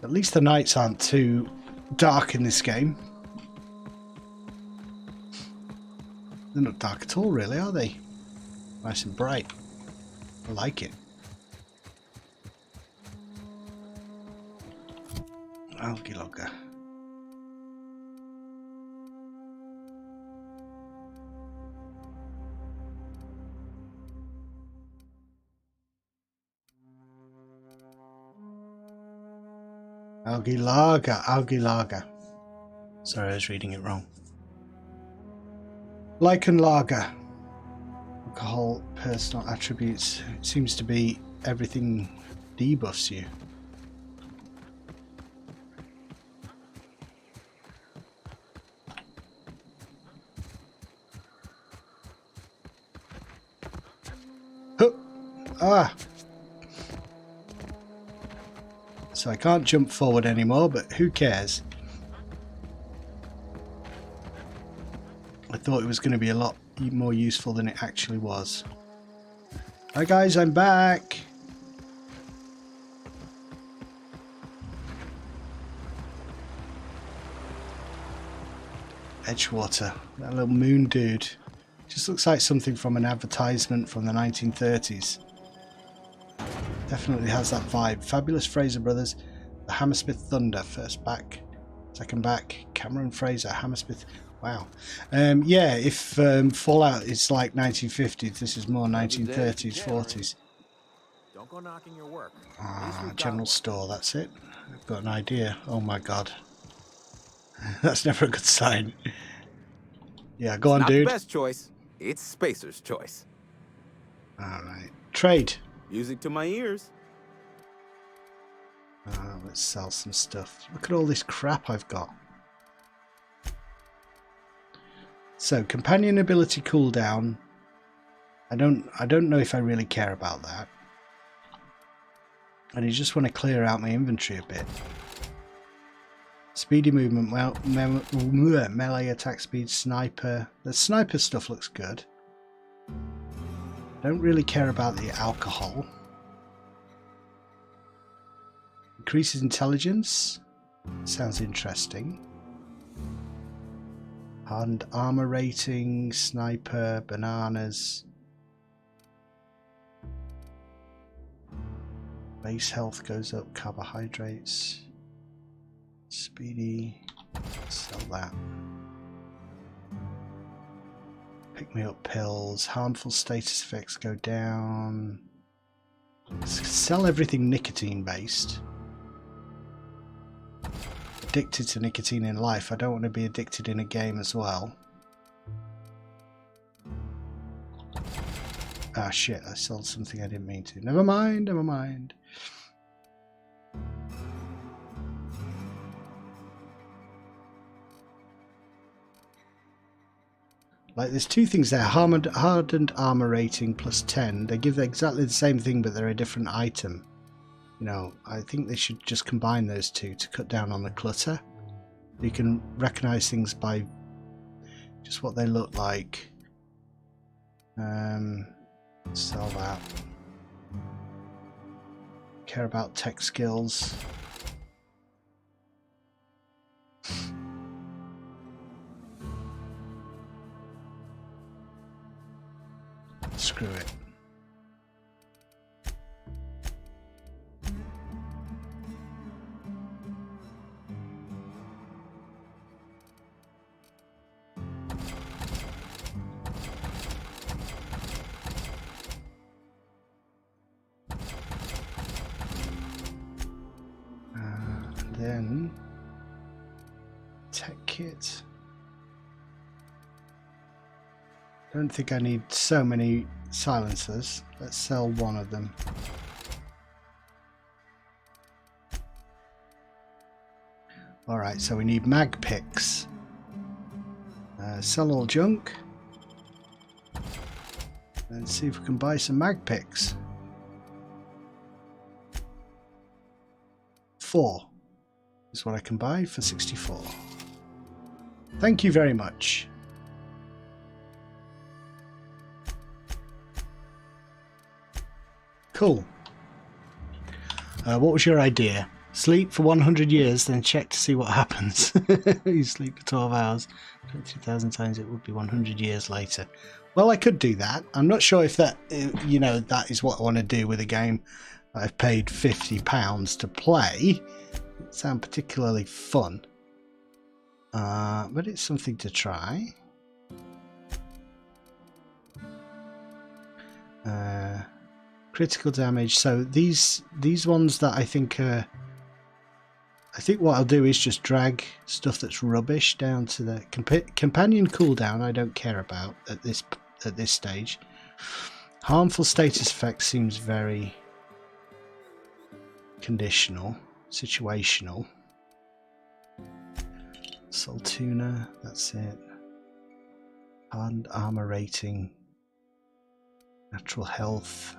At least the nights aren't too dark in this game. They're not dark at all, really, are they? Nice and bright. I like it. Algae logger. Algae lager, algae lager. Sorry, I was reading it wrong. Lichen lager. Alcohol, personal attributes. It seems to be everything debuffs you. Huh. Ah! So I can't jump forward anymore, but who cares? I thought it was going to be a lot more useful than it actually was. Hi guys, I'm back! Edgewater, that little moon dude. Just looks like something from an advertisement from the 1930s. Definitely has that vibe. Fabulous Fraser Brothers, the Hammersmith Thunder, first back, second back, Cameron Fraser, Hammersmith. Wow. Yeah, if Fallout is like 1950s, this is more 1930s, 40s. Don't go knocking your work. General store, that's it. I've got an idea. Oh my god. That's never a good sign. Yeah, go on, not dude. The best choice. It's Spacer's choice. Alright. Trade. Music to my ears. Let's sell some stuff. Look at all this crap I've got. So, companion ability cooldown. I don't know if I really care about that. And I just want to clear out my inventory a bit. Speedy movement, well, melee attack speed, sniper. The sniper stuff looks good. Don't really care about the alcohol. Increases intelligence. Sounds interesting. Hardened armor rating, sniper, bananas. Base health goes up, carbohydrates. Speedy. Sell that. Pick me up pills. Harmful status effects go down. Sell everything nicotine based. Addicted to nicotine in life. I don't want to be addicted in a game as well. Ah shit, I sold something I didn't mean to. Never mind, never mind. Like, there's two things there. Hardened armor rating plus 10. They give exactly the same thing, but they're a different item. You know, I think they should just combine those two to cut down on the clutter. You can recognize things by just what they look like. Sell that. Care about tech skills. Screw it. Then tech kit. Don't think I need so many silencers. Let's sell one of them. Alright, so we need mag picks. Sell all junk. And see if we can buy some mag picks. 4 is what I can buy for 64. Thank you very much. Cool. What was your idea? Sleep for 100 years, then check to see what happens. You sleep for 12 hours. 22,000 times it would be 100 years later. Well, I could do that. I'm not sure if that, you know, that is what I want to do with a game I've paid £50 to play. It sounds particularly fun. But it's something to try. Critical damage. So these ones that I think what I'll do is just drag stuff that's rubbish down to the companion cooldown. I don't care about at this stage. Harmful status effect seems very conditional, situational. Saltuna, that's it. Hardened armor rating, natural health,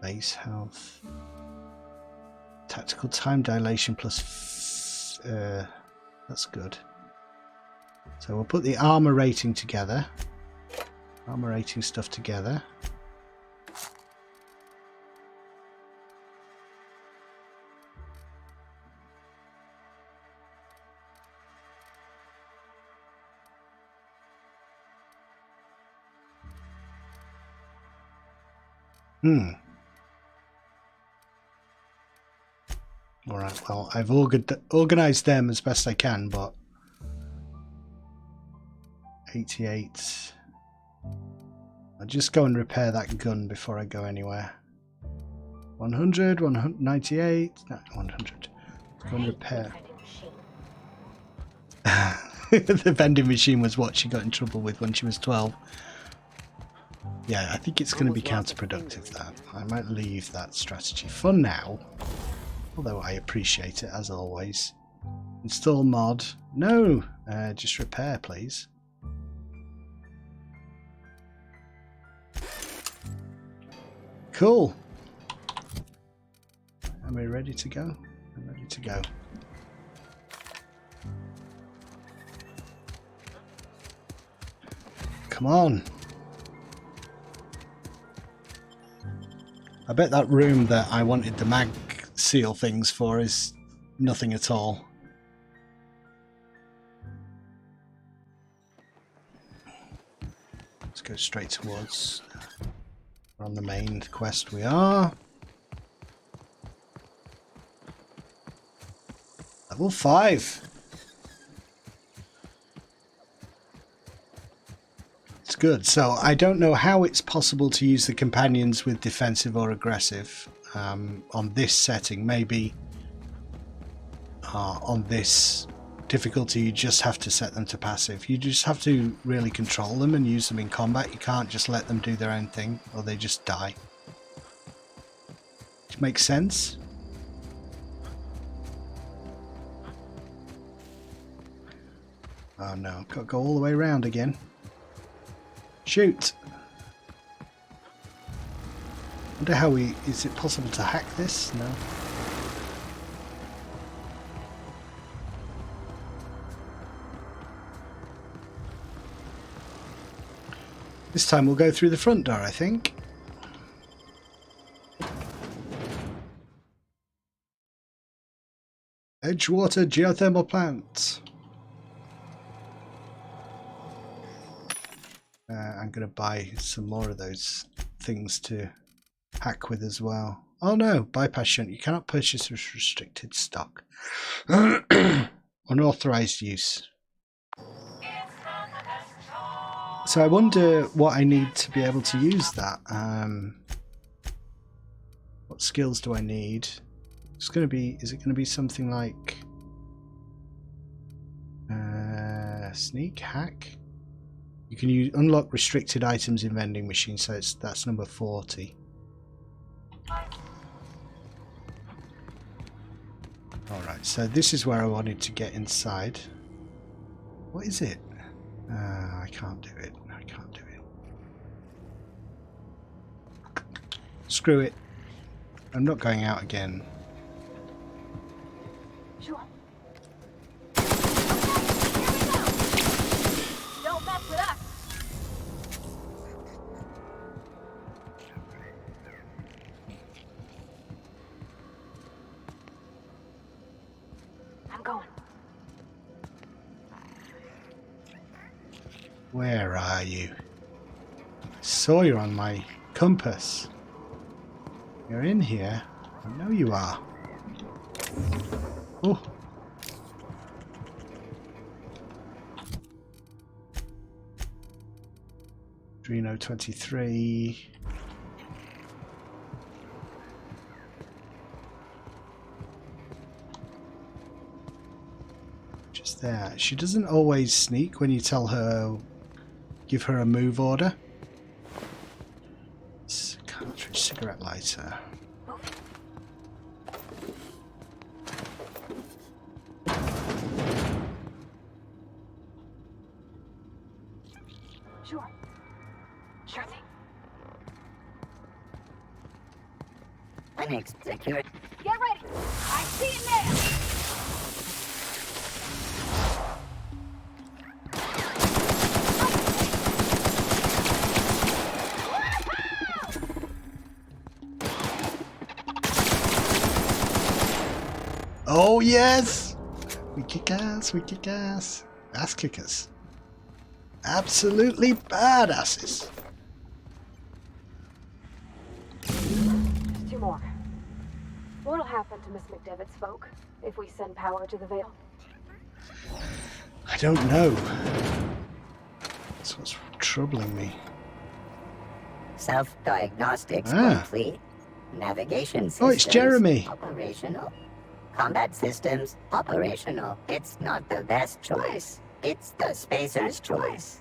base health, tactical time dilation plus that's good. So we'll put the armor rating together, armor rating stuff together. Alright, well, I've organised them as best I can, but 88. I'll just go and repair that gun before I go anywhere. 100, 198, no, 100. Let's go and repair. The vending machine was what she got in trouble with when she was 12. Yeah, I think it's going to be counterproductive, that. I might leave that strategy for now. Although I appreciate it, as always. Install mod. No! Just repair, please. Cool. Am I ready to go? I'm ready to go. Come on. I bet that room that I wanted the mag seal things for is nothing at all. Let's go straight towards. We're on the main quest. We are. Level 5. It's good. So I don't know how it's possible to use the companions with defensive or aggressive on this setting. Maybe on this difficulty you just have to set them to passive. You just have to really control them and use them in combat. You can't just let them do their own thing or they just die. Which makes sense. Oh no, got to go all the way around again. Shoot! Wonder how is it possible to hack this? No. This time we'll go through the front door, I think. Edgewater geothermal plant. I'm going to buy some more of those things to hack with as well. Oh no, bypass shunt. You cannot purchase with restricted stock. Unauthorized use. So I wonder what I need to be able to use that. What skills do I need? It's going to be. Is it going to be something like sneak, hack? You can unlock restricted items in vending machines, so that's number 40. Alright, so this is where I wanted to get inside. What is it? I can't do it. I can't do it. Screw it. I'm not going out again. I'm going. Where are you? I saw you on my compass. You're in here. I know you are. Oh. Dreno 23. Just there. She doesn't always sneak when you tell her, give her a move order. It's a cartridge cigarette lighter. Sure. Sure thing. Phoenix, secure. Get ready. I see it now. Oh yes! We kick ass, we kick ass. Ass kickers. Absolutely badasses. Just two more. What'll happen to Miss McDevitt's folk if we send power to the Vale? I don't know. That's what's troubling me. Self-diagnostics Ah. complete. Navigation systems Oh, it's Jeremy. operational. Combat systems operational. It's not the best choice. It's the spacer's choice.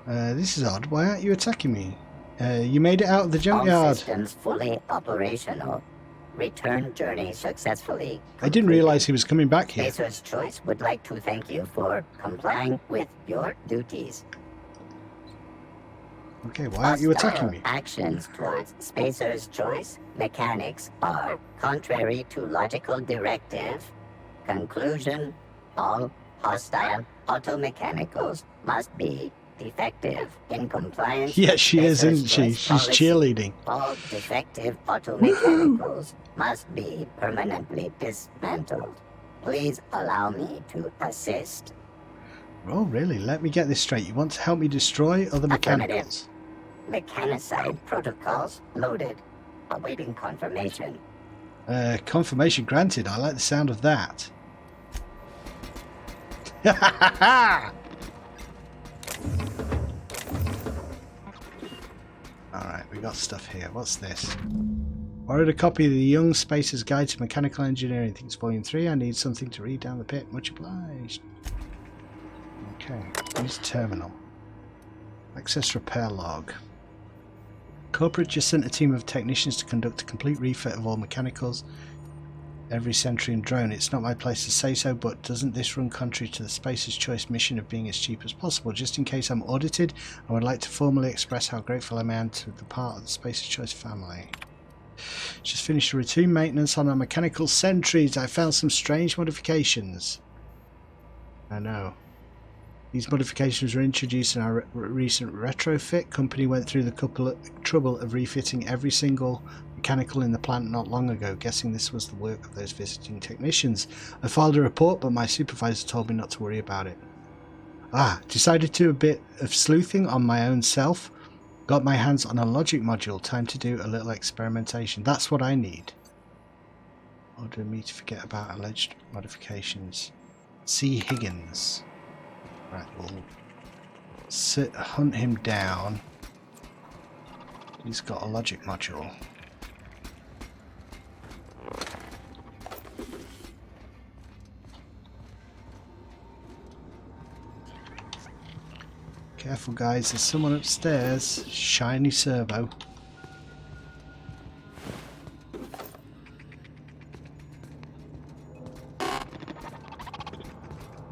This is odd. Why aren't you attacking me? You made it out of the All junkyard. systems fully operational. Return journey successfully. I didn't realise he was coming back here. Spacer's Choice would like to thank you for complying with your duties. Okay, why aren't you attacking me? Hostile actions towards Spacer's Choice mechanics are contrary to logical directive. Conclusion: all hostile automechanicals must be defective in compliance. Yeah, with she is, Spacer's isn't she? Choice She's policy. cheerleading. All defective automechanicals must be permanently dismantled. Please allow me to assist. Oh, really? Let me get this straight. You want to help me destroy other mechanicals? Mechanicide protocols loaded. Awaiting confirmation. Confirmation granted. I like the sound of that. Alright, we got stuff here. What's this? Borrowed a copy of the Young Spacer's Guide to Mechanical Engineering. Things Volume 3. I need something to read down the pit. Much obliged. Okay, use terminal. Access repair log. Corporate just sent a team of technicians to conduct a complete refit of all mechanicals, every sentry and drone. It's not my place to say so, but doesn't this run contrary to the Spacer's Choice mission of being as cheap as possible? Just in case I'm audited, I would like to formally express how grateful I am to the part of the Spacer's Choice family. Just finished a routine maintenance on our mechanical sentries. I found some strange modifications. I know. These modifications were introduced in our recent retrofit. Company went through the trouble of refitting every single mechanical in the plant not long ago, guessing this was the work of those visiting technicians. I filed a report, but my supervisor told me not to worry about it. Decided to do a bit of sleuthing on my own self. Got my hands on a logic module. Time to do a little experimentation. That's what I need. Order me to forget about alleged modifications. C. Higgins. Right, we'll hunt him down. He's got a logic module. Careful guys, there's someone upstairs. Shiny servo.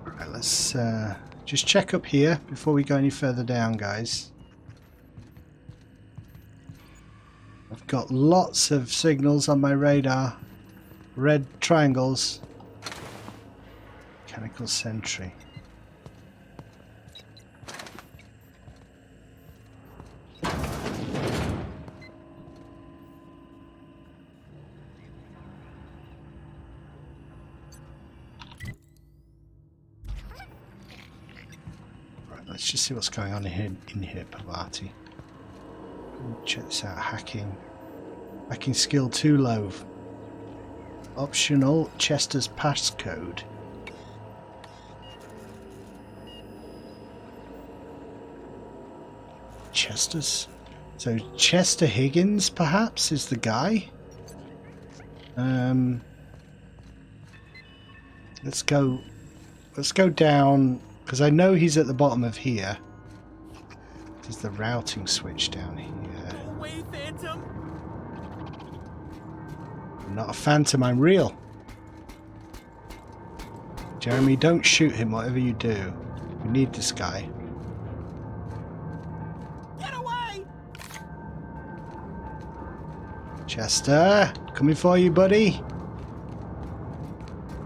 Right, let's just check up here before we go any further down, guys. I've got lots of signals on my radar. Red triangles. Mechanical sentry. Let's just see what's going on in here, Pavati. Check this out. Hacking skill too low. Optional Chester's passcode. Chester's. So Chester Higgins perhaps is the guy. Let's go down, because I know he's at the bottom of here. There's the routing switch down here. Go away, Phantom! I'm not a phantom, I'm real. Jeremy, don't shoot him, whatever you do. We need this guy. Get away! Chester, coming for you, buddy.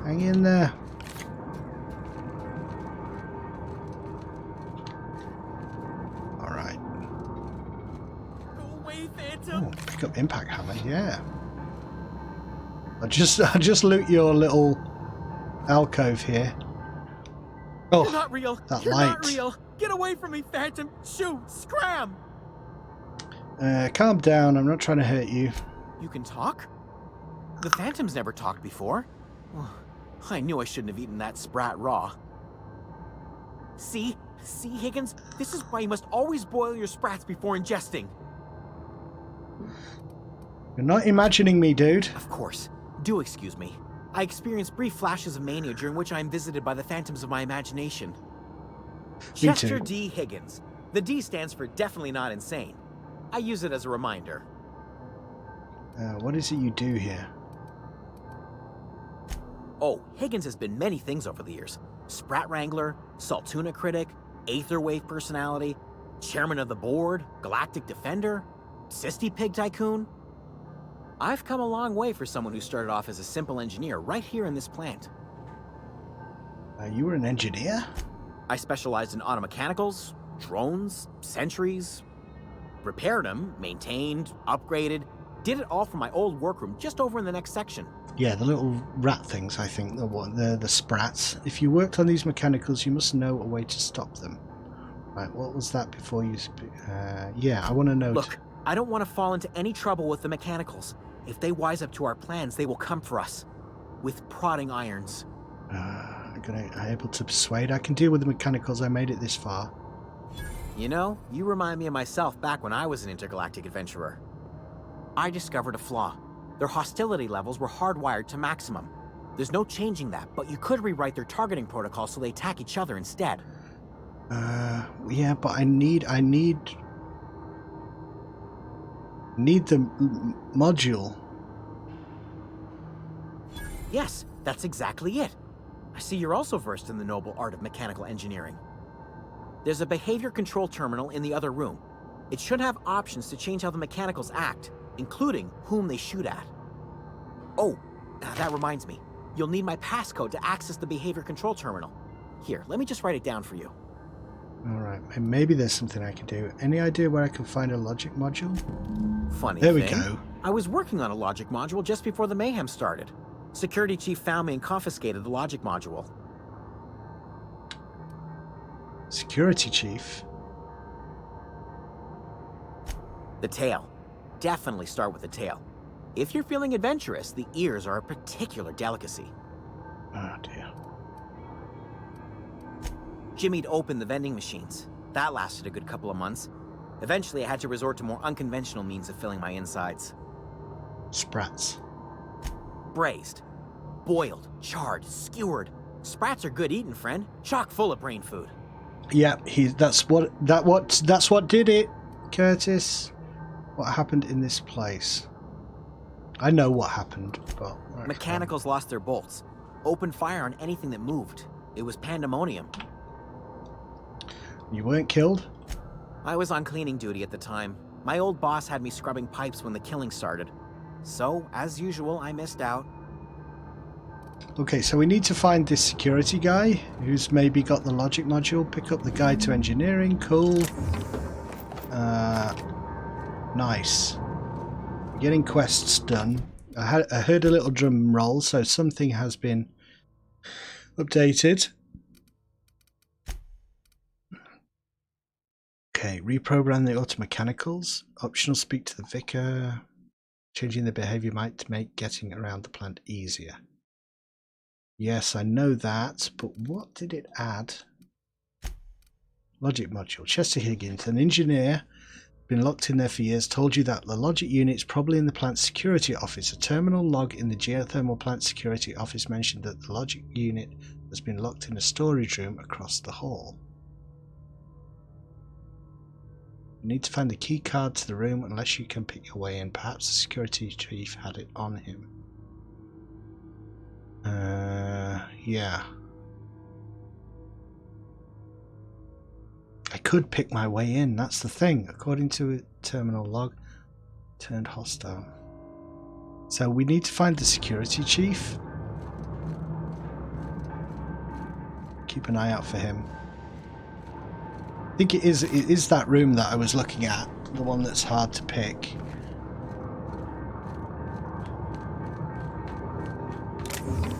Hang in there. Alright. Go away, Phantom! Oh, pick up impact hammer, yeah. I just loot your little alcove here. Oh, You're not real! that You're light. not real! Get away from me, Phantom! Shoot! Scram! Calm down, I'm not trying to hurt you. You can talk? The Phantom's never talked before. I knew I shouldn't have eaten that sprat raw. See, Higgins? This is why you must always boil your sprats before ingesting. You're not imagining me, dude. Of course. Do excuse me. I experience brief flashes of mania during which I am visited by the phantoms of my imagination. Chester too. D. Higgins. The D stands for definitely not insane. I use it as a reminder. What is it you do here? Oh, Higgins has been many things over the years. Sprat Wrangler, Saltuna Critic, Aetherwave Personality, Chairman of the Board, Galactic Defender, Sisty Pig Tycoon. I've come a long way for someone who started off as a simple engineer right here in this plant. You were an engineer? I specialized in automechanicals, drones, sentries, repaired them, maintained, upgraded, did it all from my old workroom just over in the next section. Yeah, the little rat things, I think, the sprats. If you worked on these mechanicals, you must know a way to stop them. Right, what was that before you... yeah, I want to know... Look, I don't want to fall into any trouble with the mechanicals. If they wise up to our plans, they will come for us. With prodding irons. I'm able to persuade. I can deal with the mechanicals. I made it this far. You know, you remind me of myself back when I was an intergalactic adventurer. I discovered a flaw. Their hostility levels were hardwired to maximum. There's no changing that, but you could rewrite their targeting protocol so they attack each other instead. Yeah, but I need the module. Yes, that's exactly it. I see you're also versed in the noble art of mechanical engineering. There's a behavior control terminal in the other room. It should have options to change how the mechanicals act, including whom they shoot at. Oh, that reminds me. You'll need my passcode to access the behavior control terminal. Here, let me just write it down for you. Alright, maybe there's something I can do. Any idea where I can find a logic module? Funny There thing, we go. I was working on a logic module just before the mayhem started. Security chief found me and confiscated the logic module. Security chief? The tail. Definitely start with the tail. If you're feeling adventurous, the ears are a particular delicacy. Oh dear. Jimmy'd opened the vending machines. That lasted a good couple of months. Eventually, I had to resort to more unconventional means of filling my insides. Sprats. Braised, boiled, charred, skewered. Sprats are good eating, friend. Chock full of brain food. Yeah, that's what did it, Curtis. What happened in this place? I know what happened, but Mechanicals lost their bolts. Opened fire on anything that moved. It was pandemonium. You weren't killed? I was on cleaning duty at the time. My old boss had me scrubbing pipes when the killing started. So, as usual, I missed out. Okay, so we need to find this security guy who's maybe got the logic module. Pick up the guide to engineering. Cool. Nice. Getting quests done. I heard a little drum roll, so something has been updated. Okay, reprogram the automechanicals. Optional, speak to the vicar. Changing the behavior might make getting around the plant easier. Yes, I know that, but what did it add? Logic module. Chester Higgins, an engineer, been locked in there for years, told you that the logic unit's probably in the plant security office. A terminal log in the geothermal plant security office mentioned that the logic unit has been locked in a storage room across the hall. You need to find the key card to the room unless you can pick your way in. Perhaps the security chief had it on him. Yeah. I could pick my way in, that's the thing. According to a terminal log, turned hostile. So we need to find the security chief. Keep an eye out for him. I think it is that room that I was looking at, the one that's hard to pick.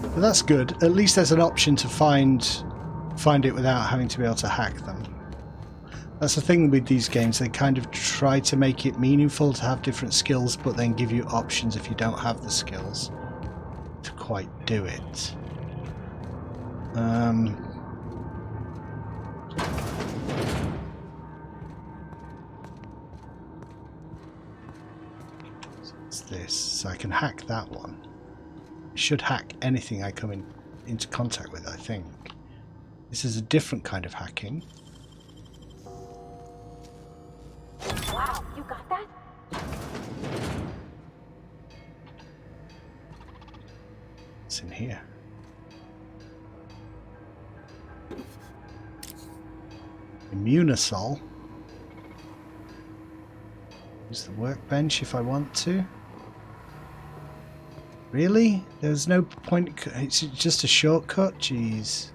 But that's good. At least there's an option to find it without having to be able to hack them. That's the thing with these games, they kind of try to make it meaningful to have different skills, but then give you options if you don't have the skills to quite do it. What's this? So I can hack that one. I should hack anything I come into contact with, I think. This is a different kind of hacking. Wow, you got that? What's in here? Immunosol. Use the workbench if I want to. Really? There's no point. It's just a shortcut? Jeez.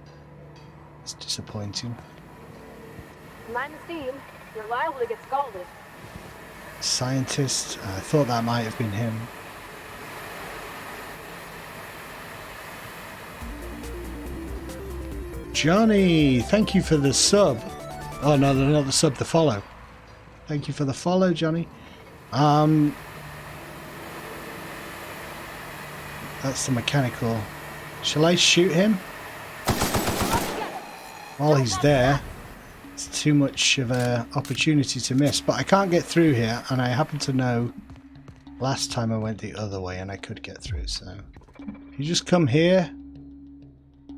It's disappointing. Mind the steam. You're liable to get scalded. Scientist. I thought that might have been him. Johnny, thank you for the sub. Oh no, not the sub, the follow. Thank you for the follow, Johnny. That's the mechanical. Shall I shoot him? While he's there. It's too much of an opportunity to miss, but I can't get through here, and I happen to know last time I went the other way and I could get through, so you just come here.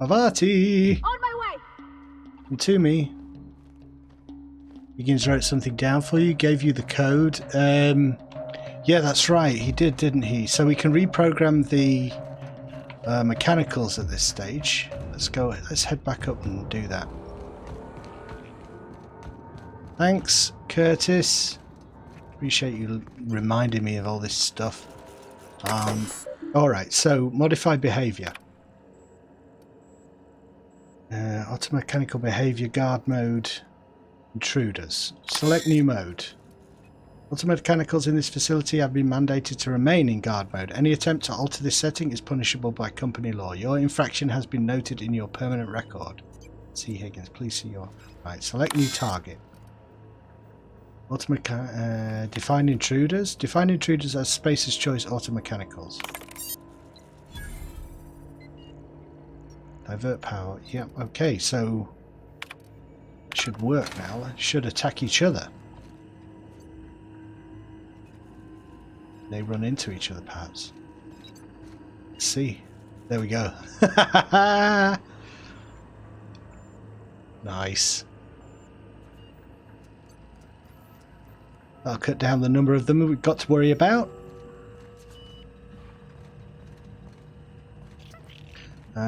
Avati! On my way! Come to me. Higgins wrote something down for you, gave you the code. Yeah, that's right, he did, didn't he? So we can reprogram the mechanicals at this stage. Let's head back up and do that. Thanks, Curtis. Appreciate you reminding me of all this stuff. Alright, so modify behavior. Automechanical behavior, guard mode, intruders. Select new mode. Automechanicals in this facility have been mandated to remain in guard mode. Any attempt to alter this setting is punishable by company law. Your infraction has been noted in your permanent record. See Higgins, please see your... Right, select new target. Define intruders. Define intruders as Spacer's Choice automechanicals. Divert power. Yep, okay, so it should work now. It should attack each other. They run into each other, perhaps. Let's see. There we go. Nice. That'll cut down the number of them we've got to worry about.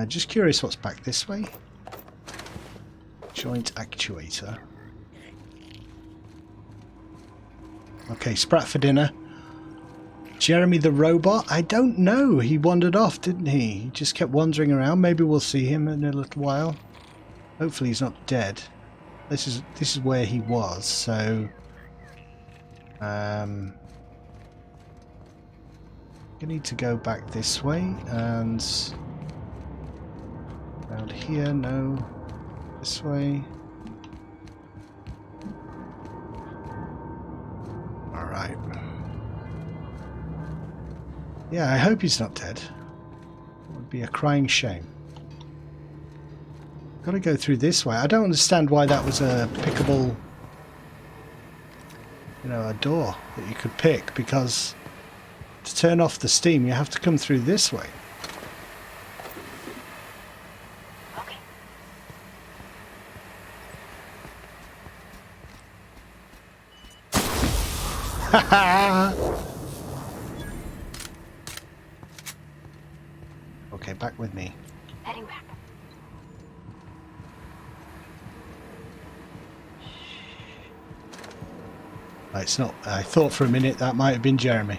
Just curious what's back this way. Joint actuator. Okay, Sprat for dinner. Jeremy the robot? I don't know. He wandered off, didn't he? He just kept wandering around. Maybe we'll see him in a little while. Hopefully he's not dead. This is where he was, so... I need to go back this way and around here, no, this way. Yeah, I hope he's not dead. It would be a crying shame. Got to go through this way. I don't understand why that was a pickable, you know, a door that you could pick, because to turn off the steam you have to come through this way. Okay. Okay, back with me. Heading back. It's not. I thought for a minute that might have been Jeremy.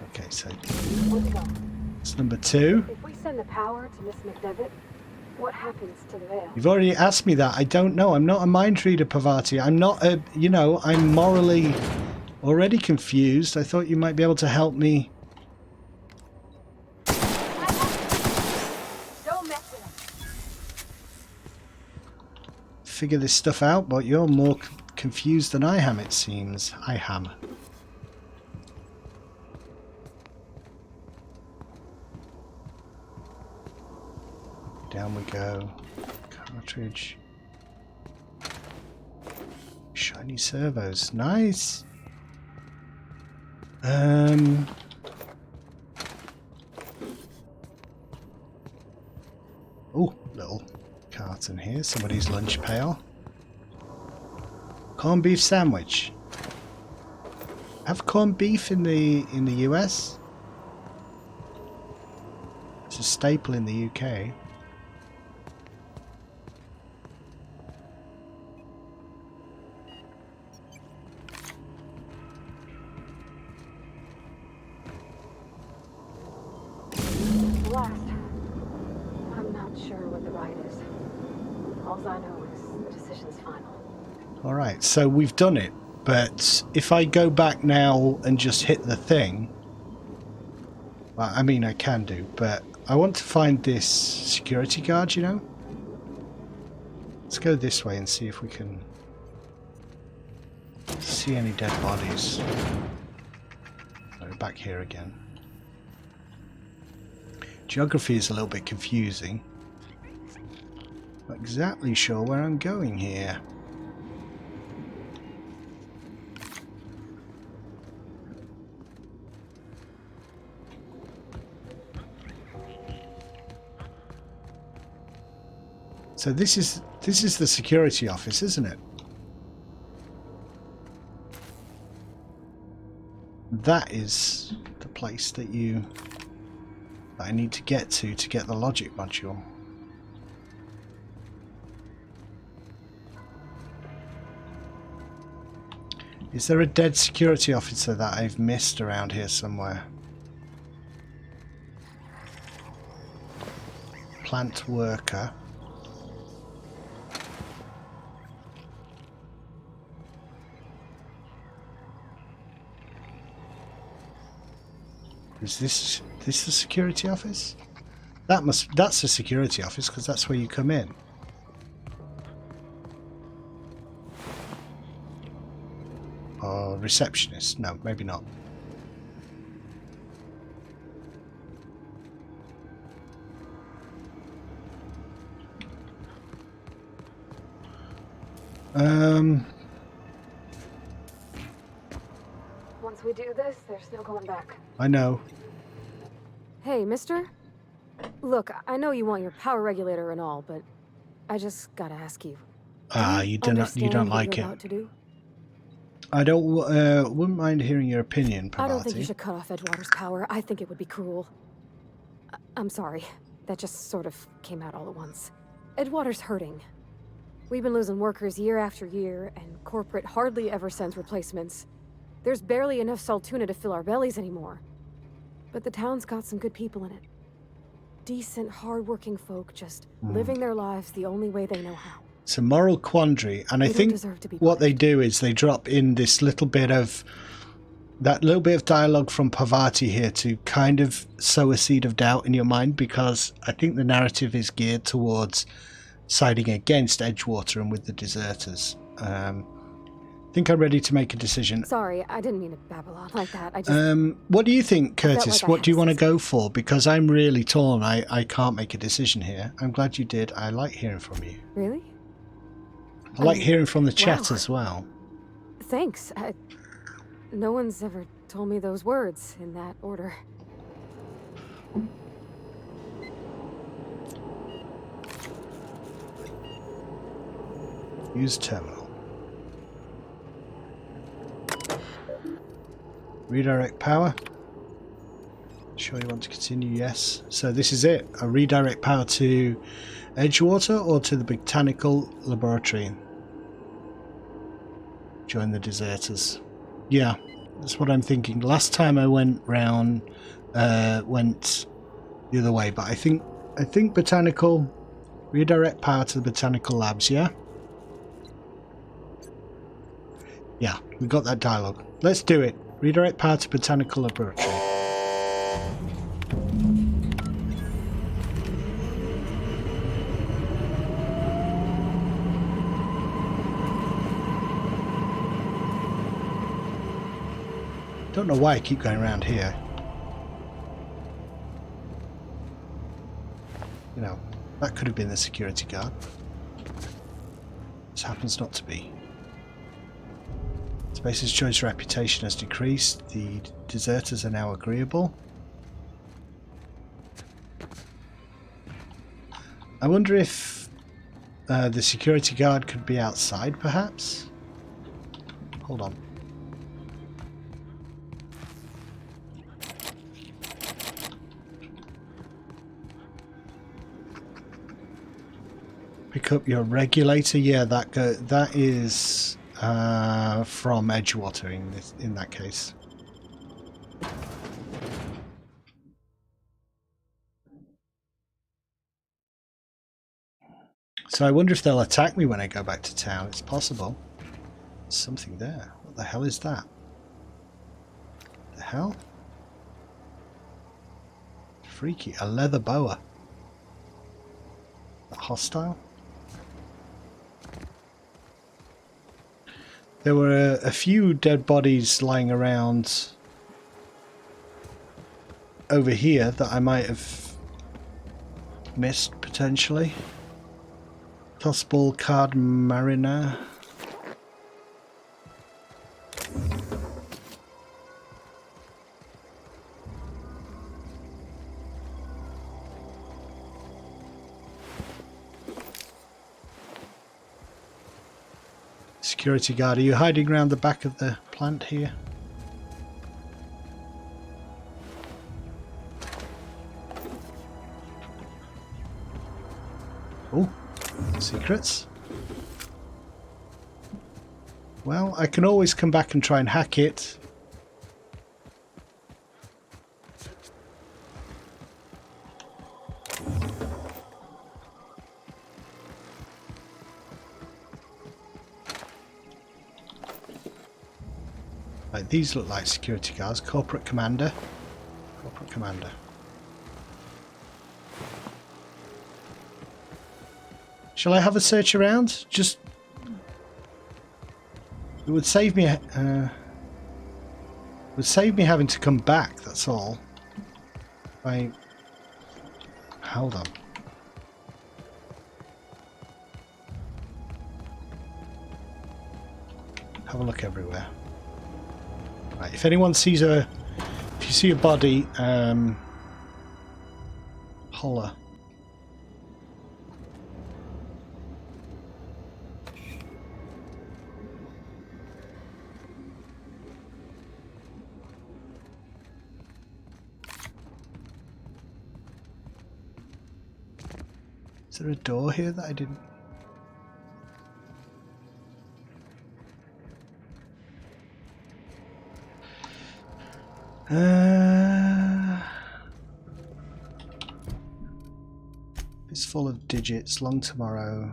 Okay, so Where's it go? it's number 2. If we send the power to Miss McDevitt, what happens to the veil? You've already asked me that. I don't know. I'm not a mind reader, Pavati. I'm not a. You know, I'm morally already confused. I thought you might be able to help me. Don't mess with him. Figure this stuff out, but you're more confused than I am, it seems. I am. Down we go. Cartridge. Shiny servos. Nice. Oh, little carton here. Somebody's lunch pail. Corned beef sandwich. Have corned beef in the US? It's a staple in the UK. Last. I'm not sure what the right is. All I know is the decision's final. Alright, so we've done it, but if I go back now and just hit the thing, well, I mean I can do, but I want to find this security guard, you know? Let's go this way and see if we can see any dead bodies. We're back here again. Geography is a little bit confusing. Not exactly sure where I'm going here. So this is the security office, isn't it? That is the place that I need to get the logic module. Is there a dead security officer that I've missed around here somewhere? Plant worker. Is this the security office? That's the security office, because that's where you come in. Or receptionist? No, maybe not. Once we do this, there's no going back. I know. Hey, mister? Look, I know you want your power regulator and all, but I just gotta ask you. You don't like it. About to do? I don't. Wouldn't mind hearing your opinion, Pravati. I don't think you should cut off Edgewater's power. I think it would be cruel. I'm sorry. That just sort of came out all at once. Edgewater's hurting. We've been losing workers year after year, and corporate hardly ever sends replacements. There's barely enough Saltuna to fill our bellies anymore. But the town's got some good people in it. Decent, hard-working folk just living their lives the only way they know how. It's a moral quandary, and I think what they do is they drop in this little bit of dialogue from Parvati here to kind of sow a seed of doubt in your mind, because I think the narrative is geared towards siding against Edgewater and with the deserters. think I'm ready to make a decision. Sorry, I didn't mean to babble on like that. I just... What do you think, I felt Curtis? like I What had do you to want to say go for? Because I'm really torn. I can't make a decision here. I'm glad you did. I like hearing from you. Really? I like hearing from the chat wow. as well. Thanks. No one's ever told me those words in that order. Use terminal. Redirect power. Sure you want to continue? Yes. So this is it. A redirect power to Edgewater or to the Botanical Laboratory. Join the deserters. Yeah, that's what I'm thinking. Last time I went round, went the other way, but I think Botanical, redirect power to the Botanical Labs. Yeah. Yeah, we got that dialogue. Let's do it. Redirect power to Botanical Laboratory. Don't know why I keep going around here. You know, that could have been the security guard. This happens not to be. Space's choice reputation has decreased. The deserters are now agreeable. I wonder if the security guard could be outside, perhaps? Hold on. Pick up your regulator. Yeah, that is from Edgewater in that case. So I wonder if they'll attack me when I go back to town. It's possible. There's something there. What the hell is that? The hell? Freaky. A leather boa. Hostile? There were a few dead bodies lying around over here that I might have missed potentially. Tossball card mariner. Security guard, are you hiding around the back of the plant here? Oh, secrets. Well, I can always come back and try and hack it. Right, these look like security guards. Corporate commander. Corporate commander. Shall I have a search around? Just... It would save me... having to come back, that's all. Hold on. Have a look everywhere. Right, if anyone sees if you see a body, holler. Is there a door here that I didn't? It's full of digits. Long tomorrow.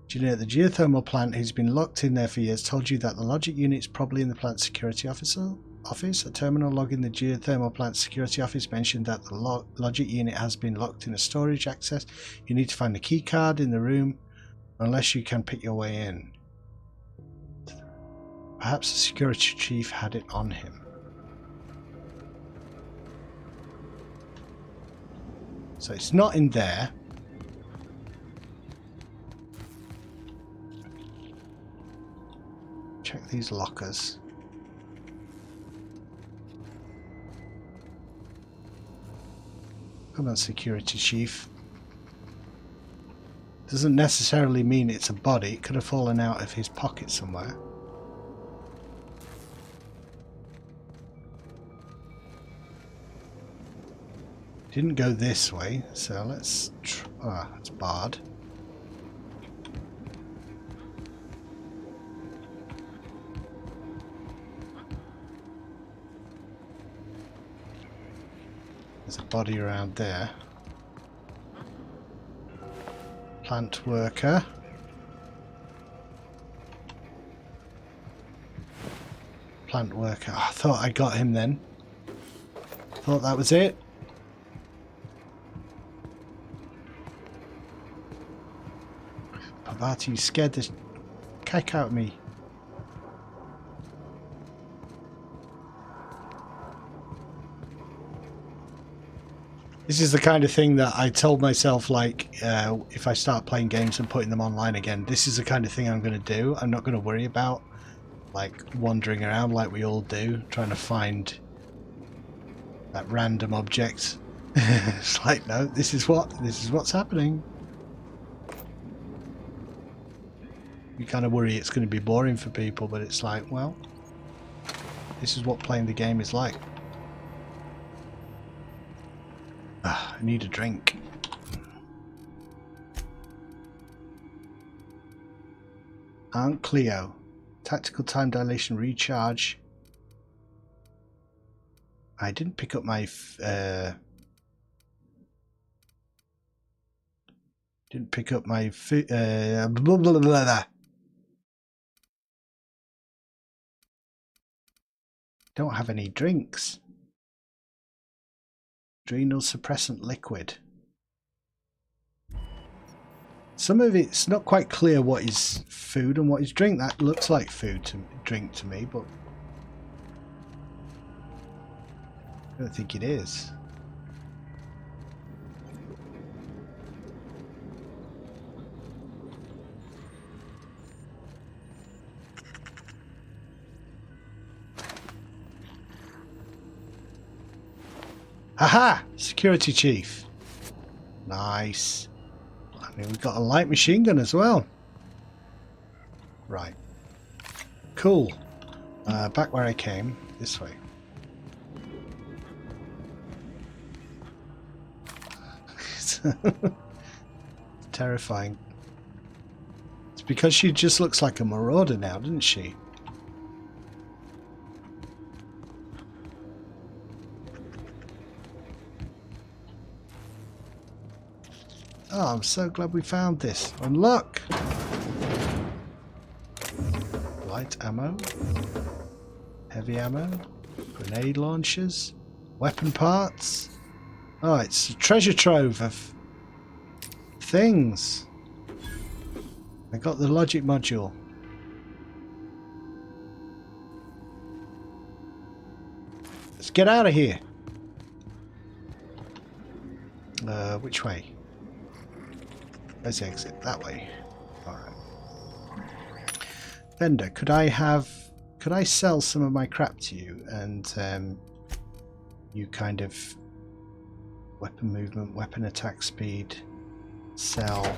Engineer at the geothermal plant who's been locked in there for years told you that the logic unit's probably in the plant security officer office. A terminal log in the geothermal plant security office mentioned that the logic unit has been locked in a storage access. You need to find the key card in the room unless you can pick your way in. Perhaps the security chief had it on him. So it's not in there. Check these lockers. Come on, security chief. Doesn't necessarily mean it's a body. It could have fallen out of his pocket somewhere. Didn't go this way, so let's it's barred. There's a body around there. Plant worker. Plant worker. Oh, I thought I got him then. Thought that was it. Pavati, you scared the heck out of me. This is the kind of thing that I told myself, like, if I start playing games and putting them online again, this is the kind of thing I'm going to do. I'm not going to worry about, like, wandering around like we all do, trying to find that random object. It's like, no, this is what's happening. You kind of worry it's going to be boring for people, but it's like, well, this is what playing the game is like. I need a drink. Aunt Cleo. Tactical time dilation recharge. I didn't pick up my food. Blah, blah, blah, blah. Don't have any drinks. Adrenal suppressant liquid. Some of it's not quite clear what is food and what is drink. That looks like food to drink to me, but I don't think it is. Haha! Security chief. Nice. I mean, we've got a light machine gun as well. Right. Cool. Back where I came. This way. Terrifying. It's because she just looks like a marauder now, doesn't she? Oh, I'm so glad we found this. Unlock! Light ammo. Heavy ammo. Grenade launchers. Weapon parts. Oh, it's a treasure trove of things. I got the logic module. Let's get out of here. Which way? Let's exit that way. Alright. Vendor, could I sell some of my crap to you and you kind of weapon movement, weapon attack speed, sell.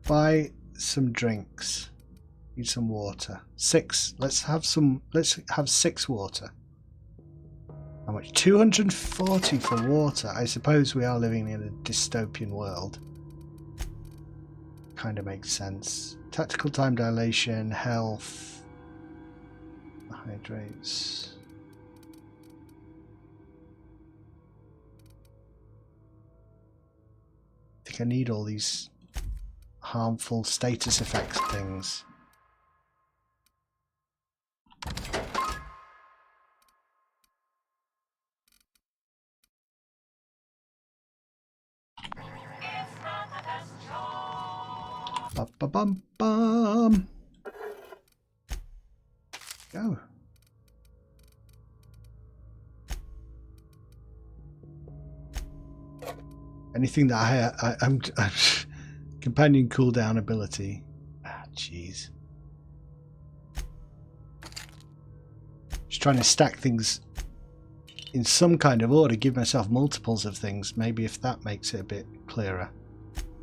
Buy some drinks. Need some water. 6. Let's have 6 water. How much? 240 for water. I suppose we are living in a dystopian world. Kind of makes sense. Tactical time dilation, health, hydrates. I think I need all these harmful status effects things. Ba-ba-bum-bum. Go. Anything that I'm companion cooldown ability. Ah, jeez. Just trying to stack things in some kind of order, give myself multiples of things. Maybe if that makes it a bit clearer.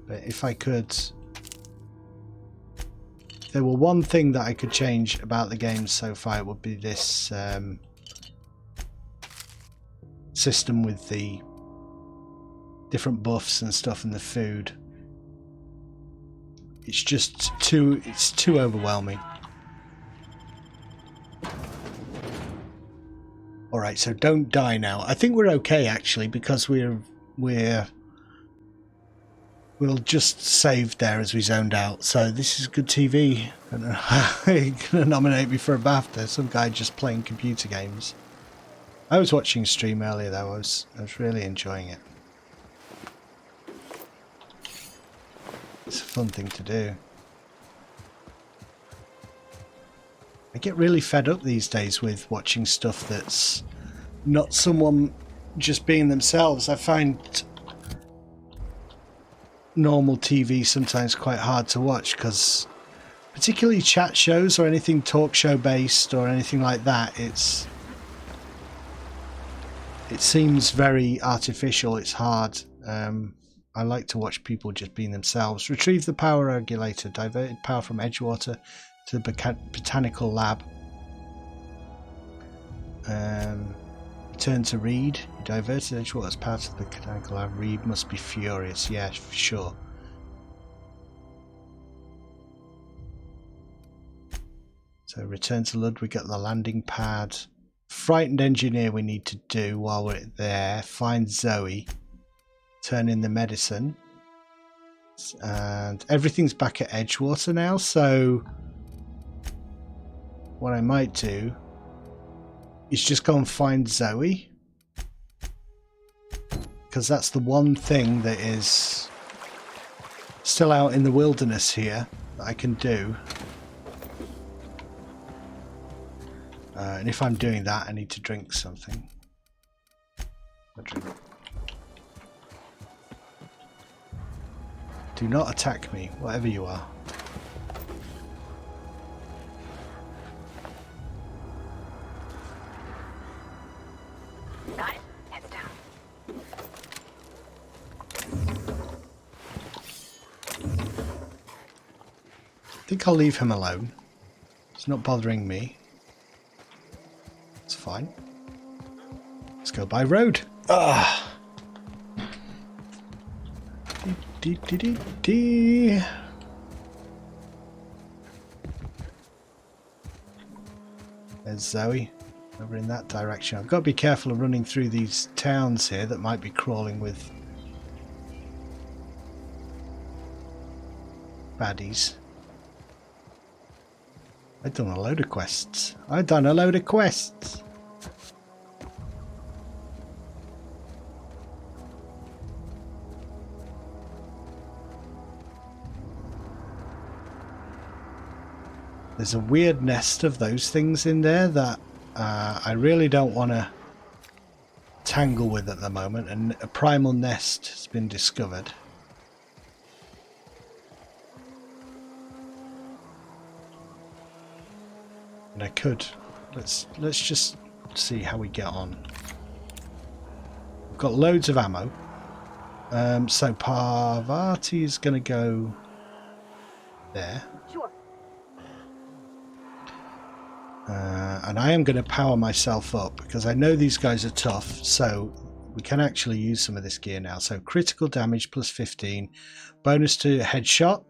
But if I could... If there were one thing that I could change about the game so far, it would be this system with the different buffs and stuff in the food. It's just too overwhelming. Alright, so don't die now. I think we're okay actually, because we'll just save there as we zoned out. So this is good TV. Gonna nominate me for a BAFTA. Some guy just playing computer games. I was watching a stream earlier though. I was really enjoying it. It's a fun thing to do. I get really fed up these days with watching stuff that's not someone just being themselves. I find normal TV sometimes quite hard to watch, because particularly chat shows or anything talk show based or anything like that, it seems very artificial. It's hard. I like to watch people just being themselves. Retrieve the power regulator. Diverted power from Edgewater to the botanical lab. Return to Reed. You diverted Edgewater's power to the botanical lab. Reed must be furious. Yeah, for sure. So return to Ludwig at the landing pad. Frightened engineer we need to do while we're there. Find Zoe. Turn in the medicine. And everything's back at Edgewater now, so what I might do is just go and find Zoe, because that's the one thing that is still out in the wilderness here that I can do. And if I'm doing that, I need to drink something. I'll drink. Do not attack me, whatever you are. Got it. Heads down. I think I'll leave him alone. It's not bothering me. It's fine. Let's go by road. Ah. There's Zoe over in that direction. I've got to be careful of running through these towns here that might be crawling with baddies. I've done a load of quests. There's a weird nest of those things in there that I really don't want to tangle with at the moment, and a primal nest has been discovered. And I could let's just see how we get on. We've got loads of ammo. So Parvati is going to go there. Sure. And I am going to power myself up because I know these guys are tough, so we can actually use some of this gear now. So critical damage plus 15, bonus to headshot.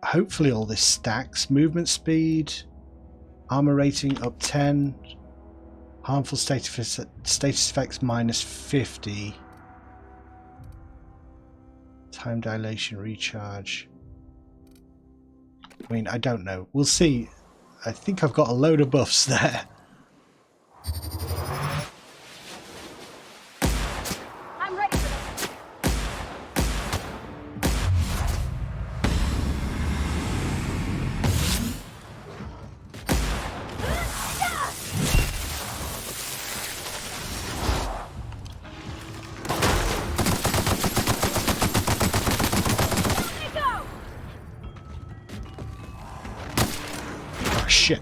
Hopefully all this stacks. Movement speed, armor rating up 10, harmful status effects minus 50, time dilation, recharge. I mean, I don't know. We'll see. I think I've got a load of buffs there. I'm ready for this. Oh, shit.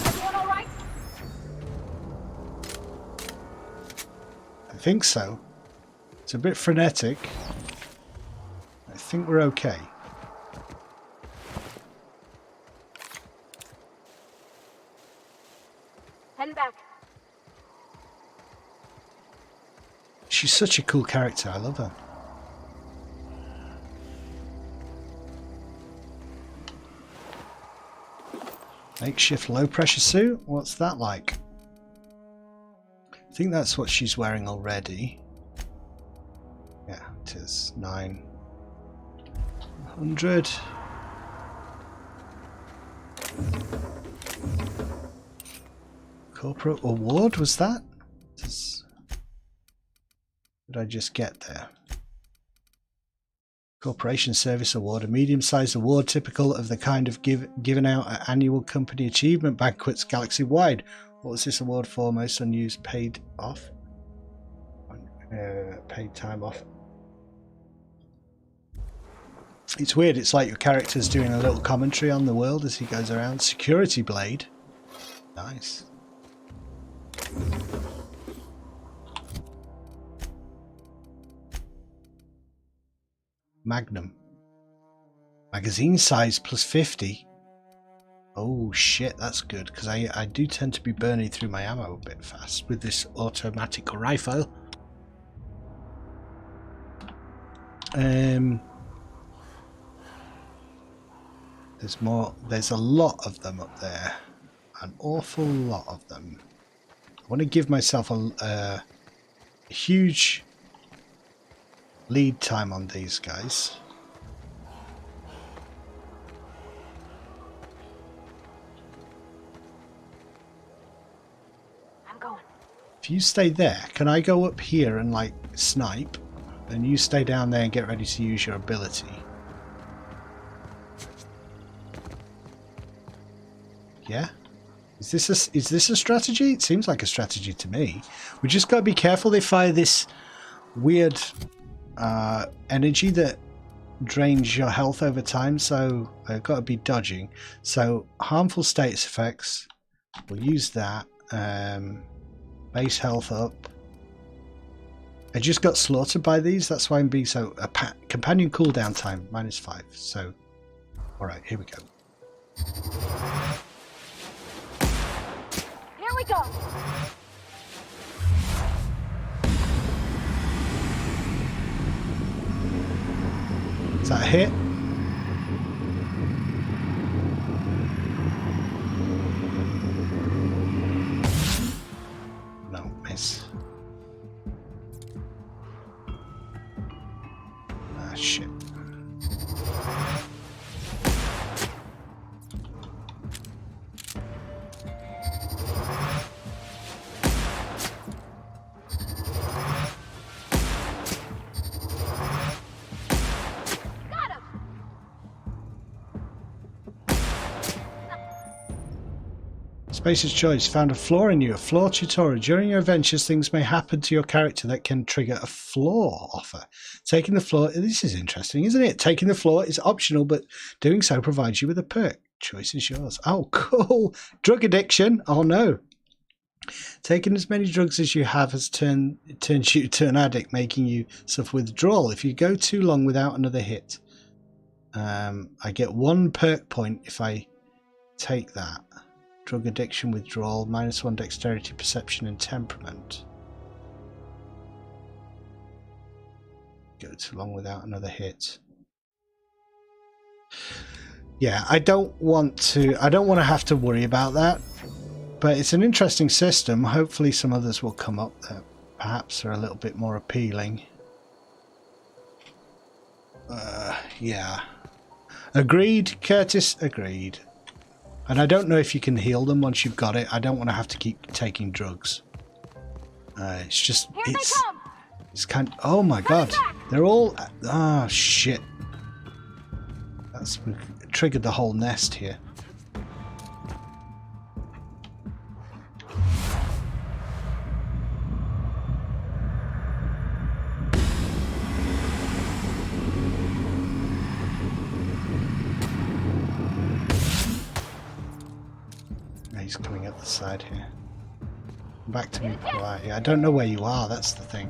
Everyone all right? I think so. It's a bit frenetic. I think we're okay. Heading back. She's such a cool character. I love her. Makeshift low pressure suit. What's that like? I think that's what she's wearing already. Yeah, it is 900. Corporate award, was that? What did I just get there? Corporation Service Award, a medium-sized award typical of the kind of given out at annual company achievement banquets galaxy-wide. What was this award for? Most unused paid off? Paid time off. It's weird, it's like your character's doing a little commentary on the world as he goes around. Security Blade. Nice. Magnum. Magazine size plus 50. Oh shit, that's good, because I do tend to be burning through my ammo a bit fast with this automatic rifle. There's more. There's a lot of them up there. An awful lot of them. I want to give myself a huge lead time on these guys. I'm going. If you stay there, can I go up here and like snipe, and you stay down there and get ready to use your ability? Yeah? Is this a strategy? It seems like a strategy to me. We just got to be careful. They fire this weird energy that drains your health over time, so I've got to be dodging. So harmful status effects, we'll use that. Base health up. I just got slaughtered by these, that's why I'm being so... companion cooldown time -5. So alright, here we go. Here we go. Is that a hit? No, miss. Ah, shit. Spacer's Choice. Found a flaw in you. A flaw tutorial. During your adventures, things may happen to your character that can trigger a flaw offer. Taking the flaw... This is interesting, isn't it? Taking the flaw is optional, but doing so provides you with a perk. Choice is yours. Oh, cool. Drug addiction. Oh, no. Taking as many drugs as you have has turns you to an addict, making you suffer withdrawal. If you go too long without another hit, I get 1 perk point if I take that. Drug addiction, withdrawal, -1 dexterity, perception, and temperament. Go too long without another hit. Yeah, I don't want to have to worry about that. But it's an interesting system. Hopefully some others will come up that perhaps are a little bit more appealing. Yeah. Agreed, Curtis, agreed. And I don't know if you can heal them once you've got it. I don't want to have to keep taking drugs. It's just... It's kind of... Oh my god. They're all... Ah, shit. That's triggered the whole nest here. He's coming up the side here. Back to me politely. I don't know where you are, that's the thing.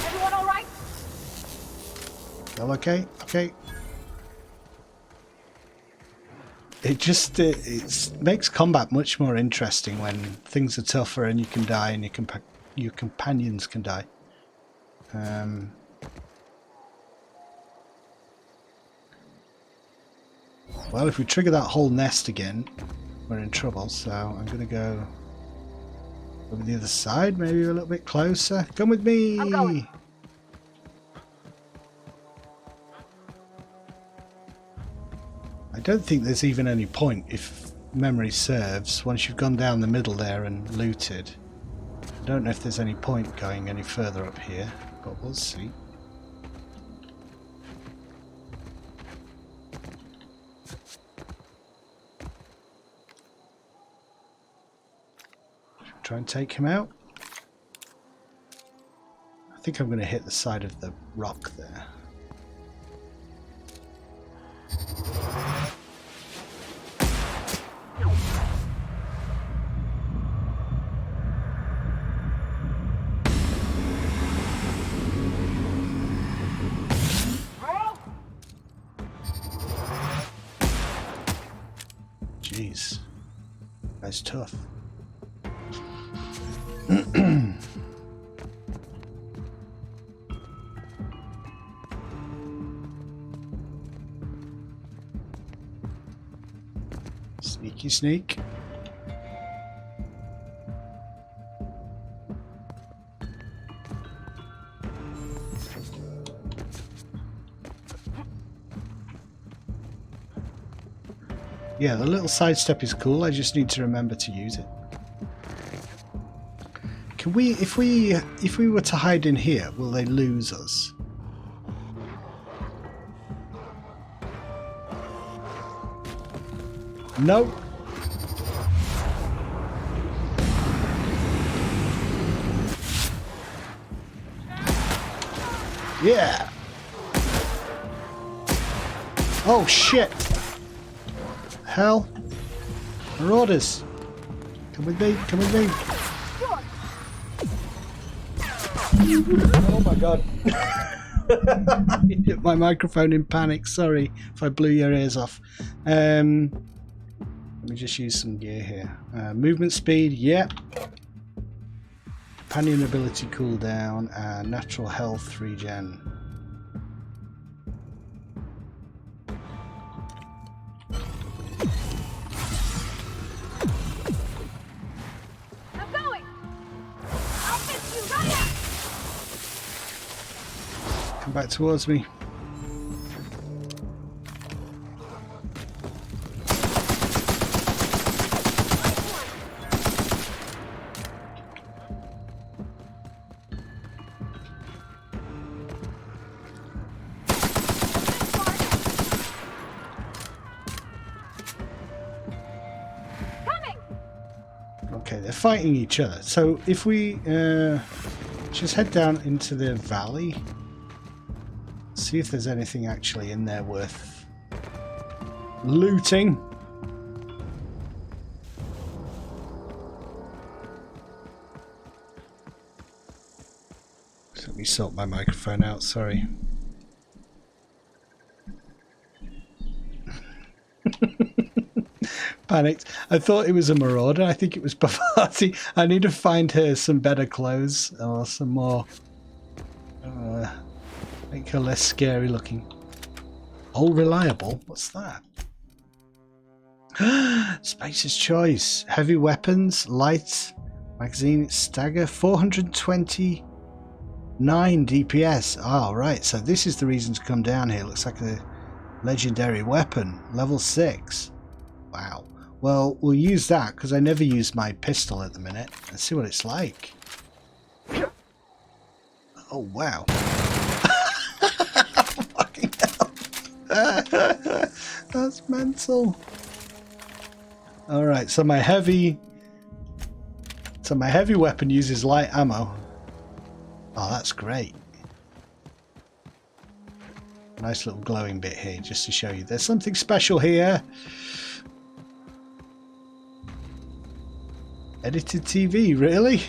Everyone all right? Well, okay, okay. It makes combat much more interesting when things are tougher and you can die and your companions can die. Well, if we trigger that whole nest again, we're in trouble. So I'm going to go over the other side, maybe a little bit closer. Come with me. I'm going. I don't think there's even any point, if memory serves, once you've gone down the middle there and looted. I don't know if there's any point going any further up here, but we'll see. Should we try and take him out? I think I'm going to hit the side of the rock there. Jeez, that's tough. Sneaky sneak. Yeah, the little sidestep is cool. I just need to remember to use it. Can we, if we were to hide in here, will they lose us? Nope. Yeah. Oh shit. Hell. Marauders. Come with me, come with me. Oh my god. I hit my microphone in panic, sorry if I blew your ears off. Let me just use some gear here. Movement speed, yep. Companion ability cooldown and natural health regen. I'm going. I'll fix you right up. Come back towards me. fighting each other. So if we just head down into the valley, see if there's anything actually in there worth looting. Let me sort my microphone out, sorry. Panicked. I thought it was a marauder. I think it was Bavati. I need to find her some better clothes or some more. Make her less scary looking. All reliable? What's that? Spacer's choice. Heavy weapons, light, magazine, stagger, 429 DPS. Oh, right. So this is the reason to come down here. Looks like a legendary weapon. Level 6. Wow. Well, we'll use that because I never use my pistol at the minute. Let's see what it's like. Oh, wow. Fucking hell. That's mental. Alright, so my heavy weapon uses light ammo. Oh, that's great. Nice little glowing bit here just to show you there's something special here. Edited TV, really?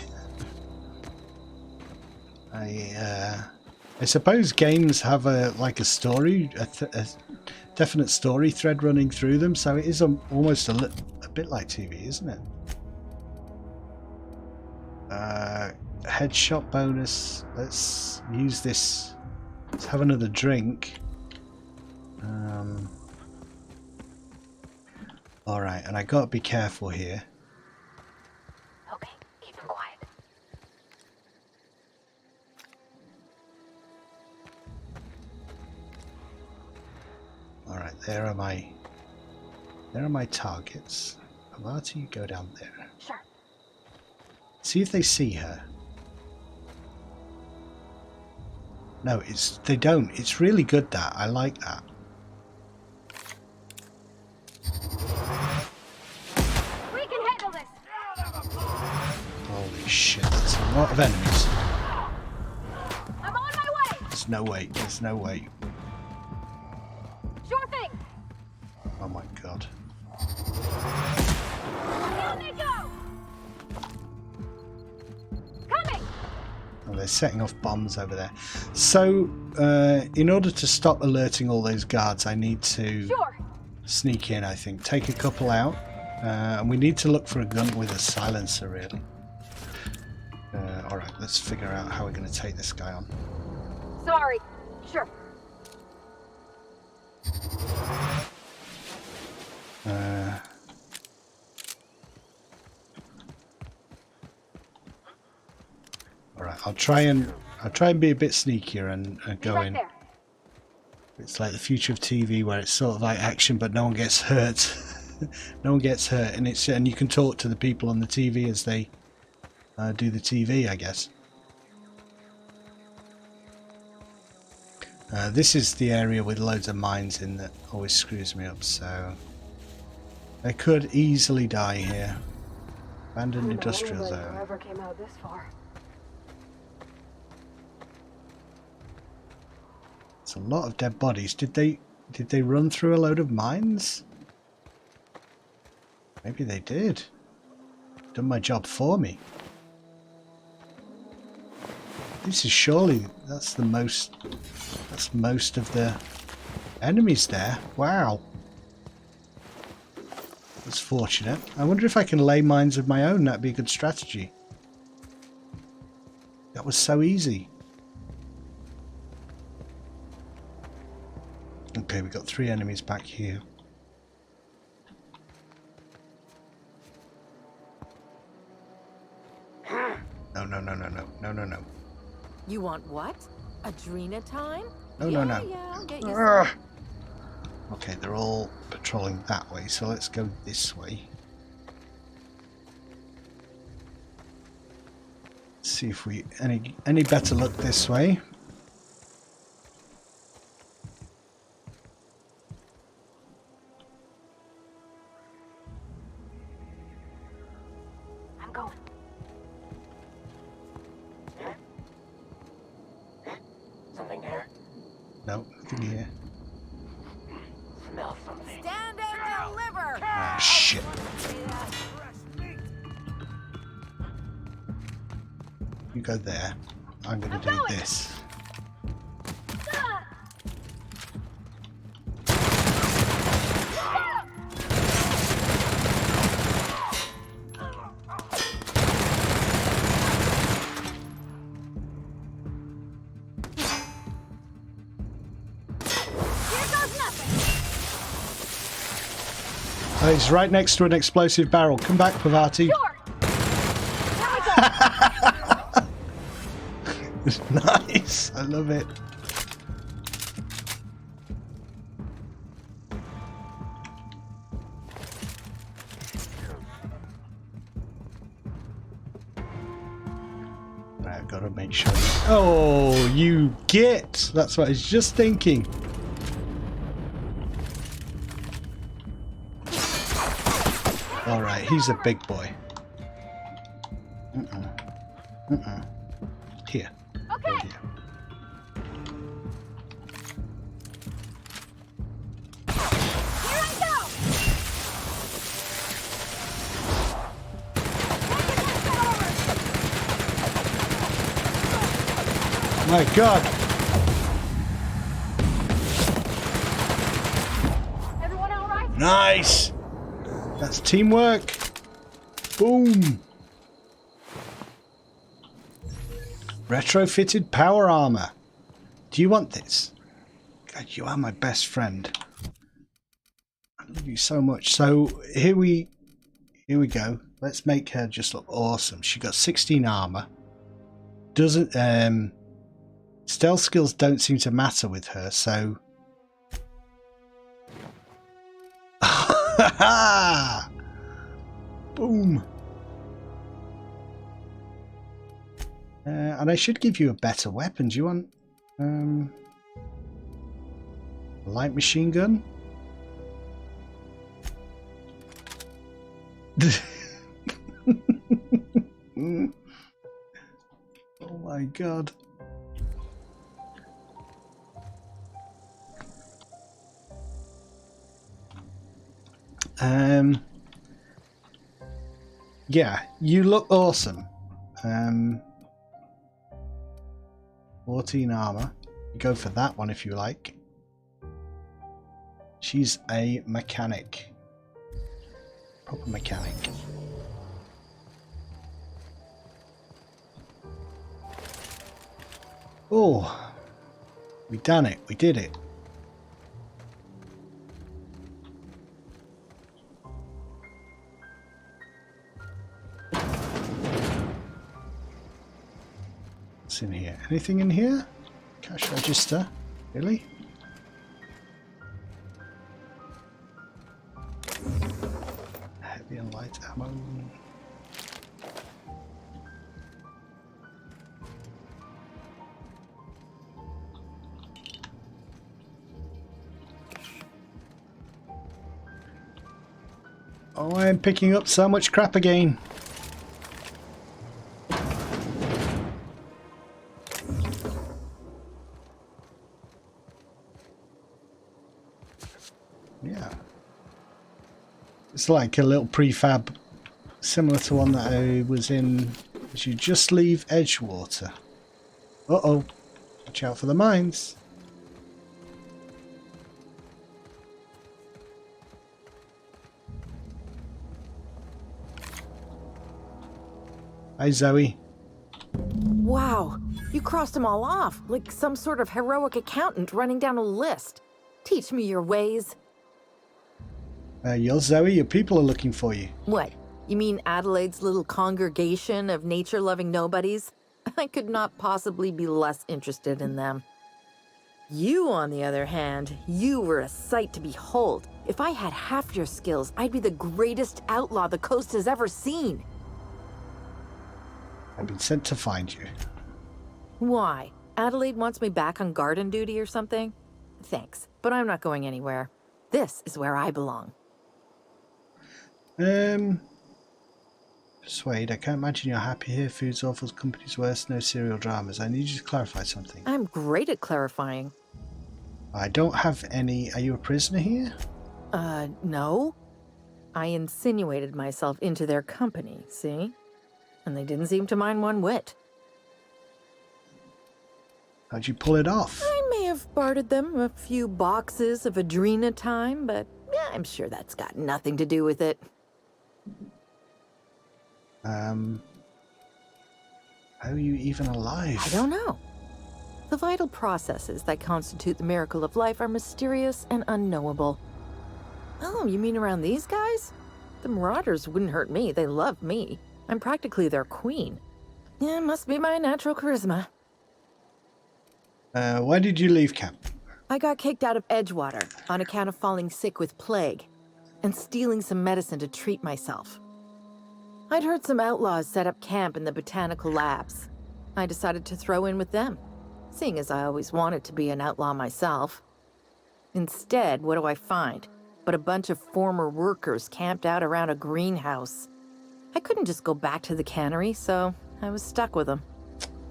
I suppose games have a story, a definite story thread running through them, so it is almost a bit like TV, isn't it? Headshot bonus. Let's use this. Let's have another drink. All right, and I gotta be careful here. Okay, keep it quiet. All right, there are my targets. Amati, go down there. Sure. See if they see her. No, they don't. It's really good that. I like that. We can handle this. Holy shit, that's a lot of enemies. I'm on my way. There's no way. There's no way. Sure thing. Oh my god. Down they go. Coming. Oh, they're setting off bombs over there. So, in order to stop alerting all those guards, I need to sneak in, I think. Take a couple out. And we need to look for a gun with a silencer, really. Alright, let's figure out how we're going to take this guy on. Sorry. Sure. Alright, I'll try and be a bit sneakier and go Right in. there. It's like the future of TV where it's sort of like action but no one gets hurt. No one gets hurt, and you can talk to the people on the TV as they do the TV, I guess. This is the area with loads of mines in that always screws me up, so I could easily die here. Abandoned industrial zone. Whoever came out this far. It's a lot of dead bodies. Did they run through a load of mines? Maybe they did. Done my job for me. This is surely that's most of the enemies there. Wow. That's fortunate. I wonder if I can lay mines of my own. That'd be a good strategy. That was so easy. Okay, we've got 3 enemies back here. No. You want what? Adrena time? No. Yeah, I'll get you some. Okay, they're all patrolling that way, so let's go this way. See if we any better luck this way. I'm going. No, nothing here. Stand and deliver! Ah, shit. You go there. I'm gonna do this. Oh, it's right next to an explosive barrel. Come back, Pavati. Sure. Nice. I love it. Right, I've got to make sure. Oh, you git! That's what I was just thinking. All right, he's a big boy. Here. Okay. Here. Here I go. My God. Everyone all right? Nice. That's teamwork. Boom. Retrofitted power armor. Do you want this? God, you are my best friend. I love you so much. So here we go. Let's make her just look awesome. She got 16 armor. Doesn't stealth skills don't seem to matter with her, so boom. And I should give you a better weapon. Do you want a light machine gun? Oh my God. Yeah, you look awesome. 14 armor. You go for that one if you like. She's a mechanic. Proper mechanic. Oh, we done it. We did it. What's in here? Anything in here? Cash register? Really? Heavy and light ammo. Oh, I am picking up so much crap again. Yeah. It's like a little prefab similar to one that I was in. As you just leave Edgewater. Uh-oh. Watch out for the mines. Hi, Zoe. Wow, you crossed them all off, like some sort of heroic accountant running down a list. Teach me your ways. You're Zoe, your people are looking for you. What, you mean Adelaide's little congregation of nature-loving nobodies? I could not possibly be less interested in them. You, on the other hand, you were a sight to behold. If I had half your skills, I'd be the greatest outlaw the coast has ever seen. I've been sent to find you. Why? Adelaide wants me back on garden duty or something? Thanks, but I'm not going anywhere. This is where I belong. Persuade, I can't imagine you're happy here. Food's awful, company's worse, no serial dramas. I need you to clarify something. I'm great at clarifying. I don't have any... Are you a prisoner here? No. I insinuated myself into their company, see? And they didn't seem to mind one whit. How'd you pull it off? I may have bartered them a few boxes of Adrena time, but yeah, I'm sure that's got nothing to do with it. How are you even alive? I don't know. The vital processes that constitute the miracle of life are mysterious and unknowable. Oh, you mean around these guys? The Marauders wouldn't hurt me. They love me. I'm practically their queen. Yeah, it must be my natural charisma. Why did you leave camp? I got kicked out of Edgewater on account of falling sick with plague and stealing some medicine to treat myself. I'd heard some outlaws set up camp in the botanical labs. I decided to throw in with them, seeing as I always wanted to be an outlaw myself. Instead, what do I find? But a bunch of former workers camped out around a greenhouse. I couldn't just go back to the cannery, so I was stuck with them.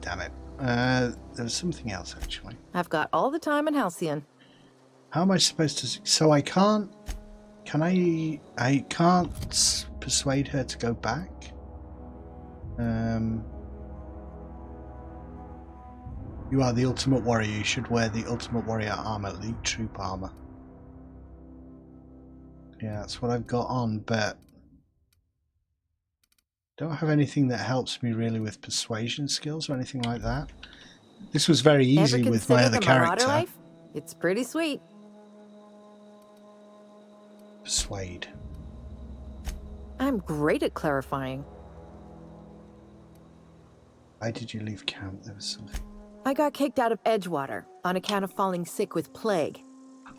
Damn it. There was something else, actually. I've got all the time in Halcyon. How am I supposed to... So I can't... Can I... I can't persuade her to go back? You are the Ultimate Warrior. You should wear the Ultimate Warrior armor, League Troop armor. Yeah, that's what I've got on, but... Don't have anything that helps me really with persuasion skills or anything like that. This was very easy with my other character. Life? It's pretty sweet. Persuade. I'm great at clarifying. Why did you leave camp? There was something. I got kicked out of Edgewater on account of falling sick with plague.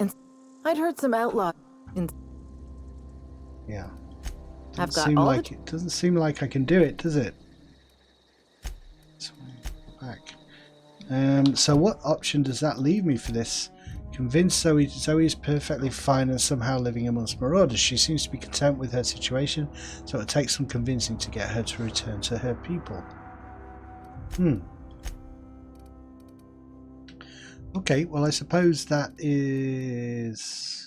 And I'd heard some outlaw... Yeah. I've got all like it doesn't seem like I can do it, does it? So back. So what option does that leave me for this? Convinced Zoe is perfectly fine and somehow living amongst marauders. She seems to be content with her situation, so it'll take some convincing to get her to return to her people. Okay, well I suppose that is...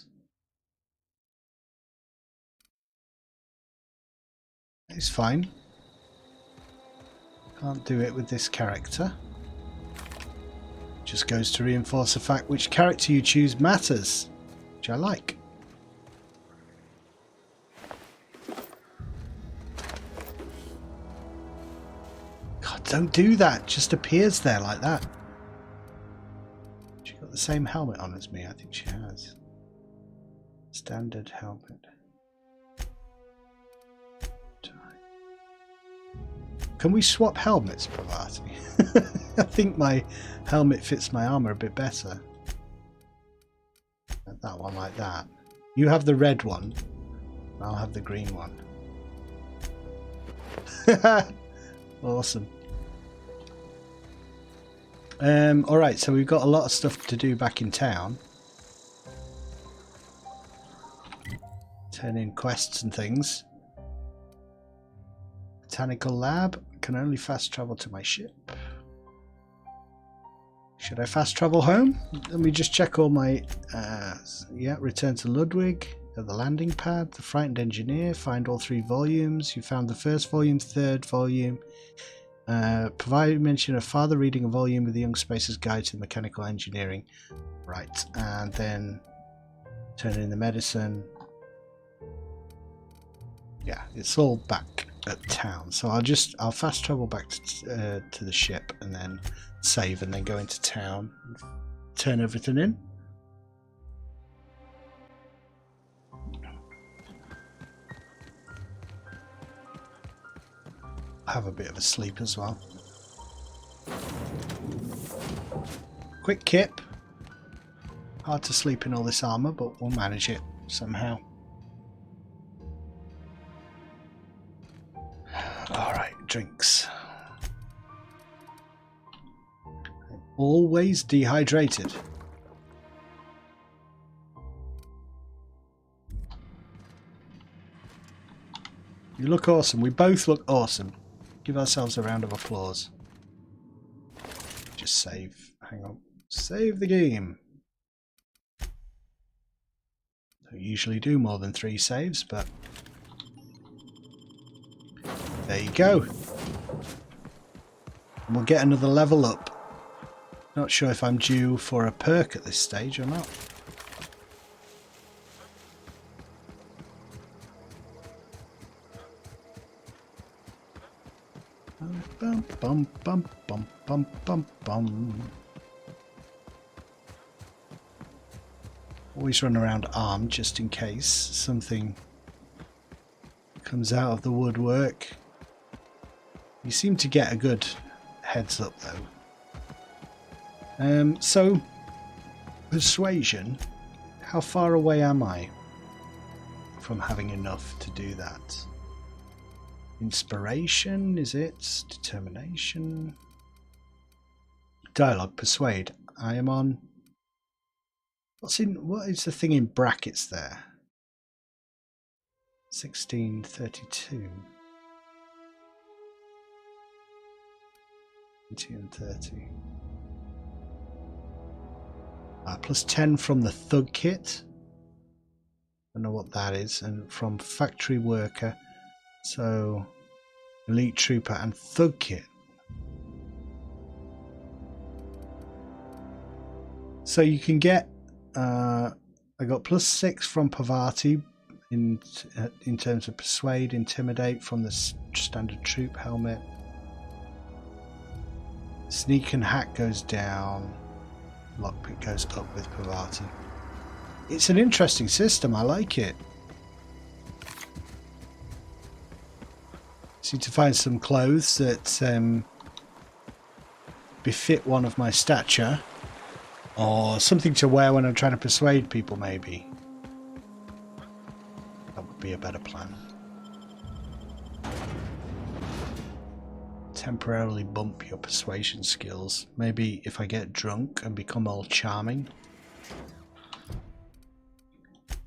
It's fine. Can't do it with this character. Just goes to reinforce the fact which character you choose matters, which I like. God, don't do that. Just appears there like that. She got the same helmet on as me. I think she has. Standard helmet. Can we swap helmets, Pravati? I think my helmet fits my armor a bit better. That one like that. You have the red one. I'll have the green one. Awesome. Alright, so we've got a lot of stuff to do back in town. Turn in quests and things. Botanical lab. Can only fast travel to my ship. Should I fast travel home? Let me just check all my... yeah, return to Ludwig at the landing pad. The Frightened Engineer. Find all 3 volumes. You found the first volume, 3rd volume. Provide mention of father reading a volume with the Young Spacer's Guide to Mechanical Engineering. Right, and then turn in the medicine. Yeah, it's all back at town, so I'll fast travel back to the ship and then save and then go into town and turn everything in. Have a bit of a sleep as well. Quick kip. Hard to sleep in all this armor, but we'll manage it somehow. Alright, drinks. Always dehydrated. You look awesome. We both look awesome. Give ourselves a round of applause. Just save. Hang on. Save the game. Don't usually do more than 3 saves, but there you go. And we'll get another level up. Not sure if I'm due for a perk at this stage or not. Bum, bum, bum, bum, bum, bum, bum. Always run around armed just in case something comes out of the woodwork. You seem to get a good heads up though. So persuasion, how far away am I from having enough to do that? Inspiration, is it? Determination. Dialogue, persuade. I am on. What is the thing in brackets there? 1632. 20 and 30. Plus 10 from the thug kit. I don't know what that is. And from factory worker. So elite trooper and thug kit. So you can get I got plus 6 from Pavati in terms of persuade, intimidate from the standard troop helmet. Sneak and hack goes down. Lockpick goes up with Pavati. It's an interesting system, I like it. Just need to find some clothes that befit one of my stature. Or something to wear when I'm trying to persuade people, maybe. That would be a better plan. Temporarily bump your persuasion skills. Maybe if I get drunk and become all charming.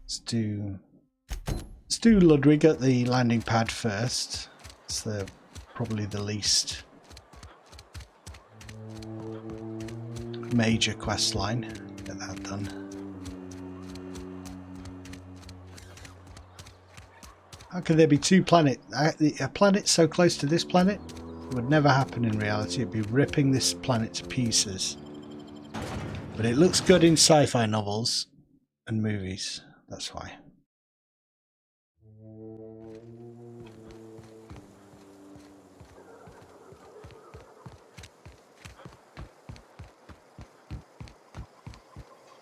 Let's do Ludwig at the landing pad first. It's probably the least major quest line. Get that done. How could there be 2 planets? A planet so close to this planet? It would never happen in reality. It'd be ripping this planet to pieces. But it looks good in sci-fi novels and movies. That's why.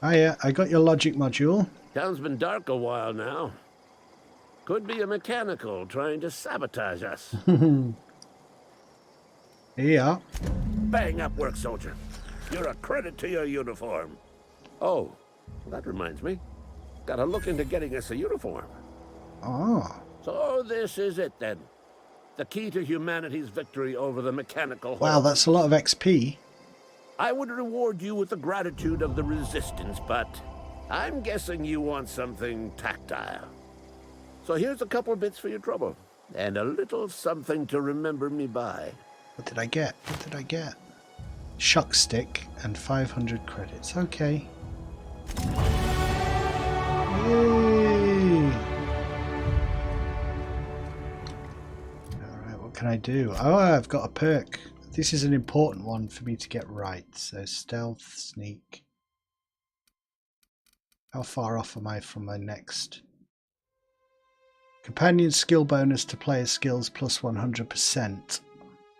Hiya, I got your logic module. Town's been dark a while now. Could be a mechanical trying to sabotage us. Yeah. Bang up work, soldier. You're a credit to your uniform. Oh, that reminds me. Gotta look into getting us a uniform. Oh. So this is it then. The key to humanity's victory over the mechanical Wow, horde. that's a lot of XP. I would reward you with the gratitude of the resistance, but I'm guessing you want something tactile. So here's a couple bits for your trouble, and a little something to remember me by. What did I get? What did I get? Shock stick and 500 credits. Okay. Yay! Alright, what can I do? Oh, I've got a perk. This is an important one for me to get right. So stealth, sneak. How far off am I from my next? Companion skill bonus to player skills plus 100%.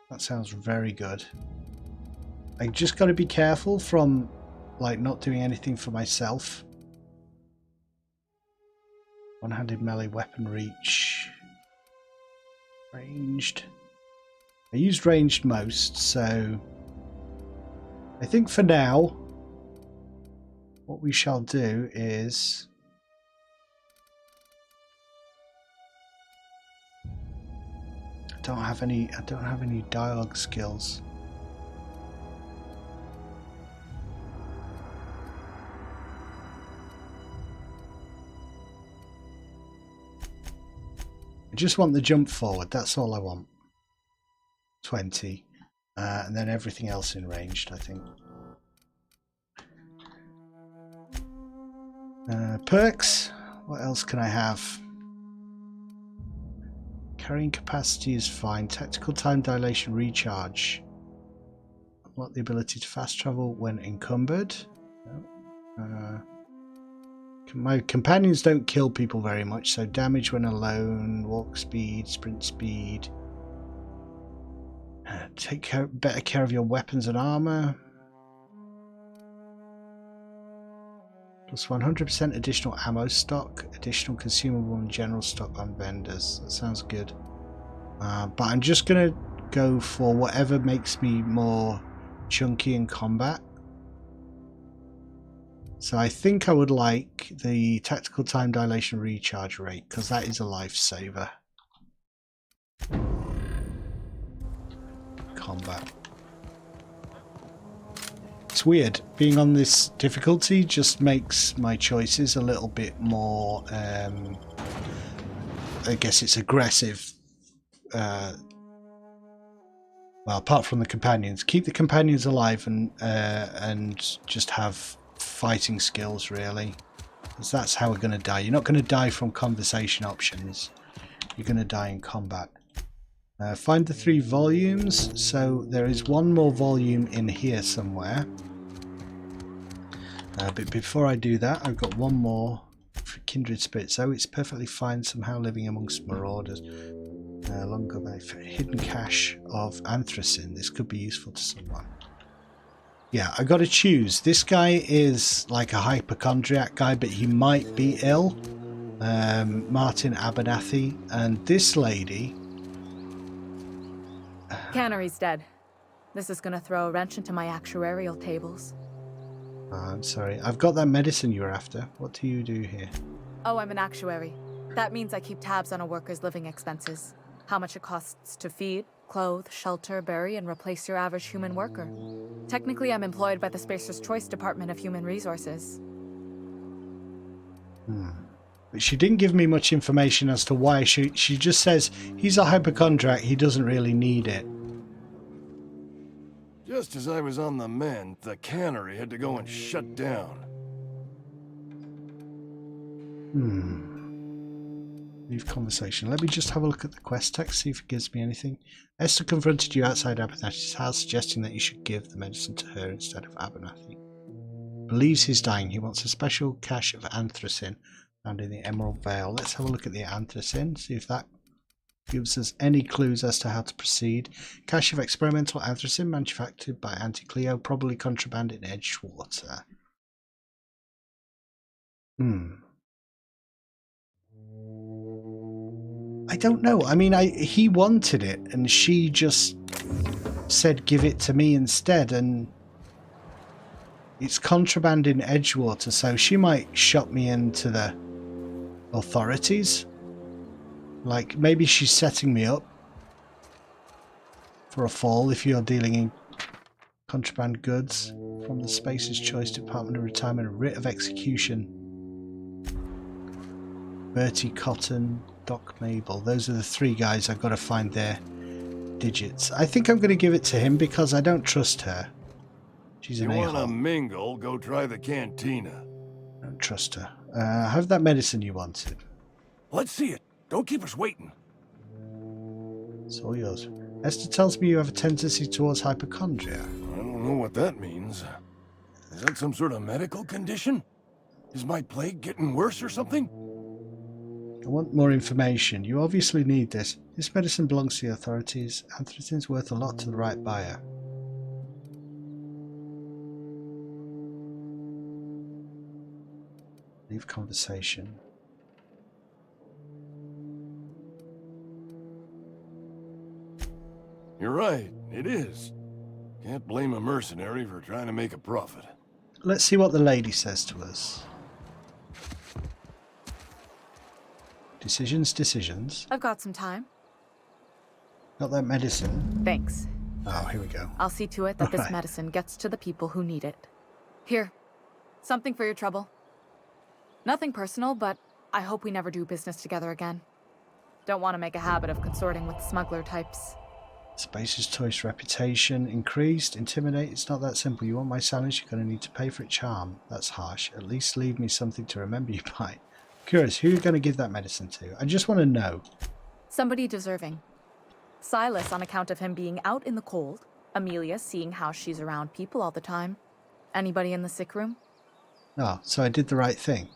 That sounds very good. I just got to be careful from like not doing anything for myself. One-handed melee weapon reach. Ranged. I used ranged most, so I think for now what we shall do is I don't have any dialogue skills. I just want the jump forward, that's all I want. 20. And then everything else in ranged, I think. Perks. What else can I have? Carrying capacity is fine. Tactical time dilation recharge. Unlock the ability to fast travel when encumbered. My companions don't kill people very much, so damage when alone, walk speed, sprint speed. Take better care of your weapons and armor. Plus 100% additional ammo stock, additional consumable and general stock on vendors. That sounds good. But I'm just going to go for whatever makes me more chunky in combat. So I think I would like the tactical time dilation recharge rate, because that is a lifesaver. Combat. It's weird, being on this difficulty just makes my choices a little bit more, I guess it's aggressive. Well, apart from the companions, keep the companions alive and just have fighting skills, really, because that's how we're going to die. You're not going to die from conversation options, you're going to die in combat. Find the 3 volumes. So there is one more volume in here somewhere, but before I do that, I've got one more for kindred spirits. So it's perfectly fine somehow living amongst marauders. Longer hidden cache of anthracene. This could be useful to someone. Yeah, I got to choose. This guy is like a hypochondriac guy, but he might be ill. Martin Abernathy, and this lady. Cannery's dead. This is gonna throw a wrench into my actuarial tables. I'm sorry. I've got that medicine you're after. What do you do here? Oh, I'm an actuary. That means I keep tabs on a worker's living expenses. How much it costs to feed, clothe, shelter, bury, and replace your average human worker. Technically, I'm employed by the Spacer's Choice Department of Human Resources. But she didn't give me much information as to why. She just says he's a hypochondriac, he doesn't really need it. Just as I was on the mend, the cannery had to go and shut down. Leave conversation. Let me just have a look at the quest text, see if it gives me anything. Esther confronted you outside Abernathy's house, suggesting that you should give the medicine to her instead of Abernathy. Believes he's dying. He wants a special cache of anthracene found in the Emerald Vale. Let's have a look at the anthracene, see if that gives us any clues as to how to proceed. Cache of experimental anthracene manufactured by Auntie Cleo, probably contraband in Edgewater. I don't know. I mean, he wanted it, and she just said give it to me instead, and it's contraband in Edgewater, so she might shot me into the authorities. Like, maybe she's setting me up for a fall if you're dealing in contraband goods. From the Spacer's Choice Department of Retirement, writ of execution. Bertie Cotton, Doc Mabel. Those are the 3 guys. I've got to find their digits. I think I'm going to give it to him because I don't trust her. She's an a-hole. You wanna mingle, go try the cantina. I don't trust her. Have that medicine you wanted. Let's see it. Don't keep us waiting. It's all yours. Esther tells me you have a tendency towards hypochondria. I don't know what that means. Is that some sort of medical condition? Is my plague getting worse or something? I want more information. You obviously need this. This medicine belongs to the authorities. Anthracine's worth a lot to the right buyer. Leave conversation. You're right, it is. Can't blame a mercenary for trying to make a profit. Let's see what the lady says to us. Decisions. I've got some time. Got that medicine. Thanks. Oh, here we go. I'll see to it that this Alright. medicine gets to the people who need it. Here, something for your trouble. Nothing personal, but I hope we never do business together again. Don't want to make a habit of consorting with smuggler types. Spacer's Choice reputation increased. Intimidate. It's not that simple. You want my silence, you're going to need to pay for it. Charm. That's harsh. At least leave me something to remember you by. Curious, who are you going to give that medicine to? I just want to know. Somebody deserving. Silas on account of him being out in the cold. Amelia seeing how she's around people all the time. Anybody in the sick room? Oh, so I did the right thing.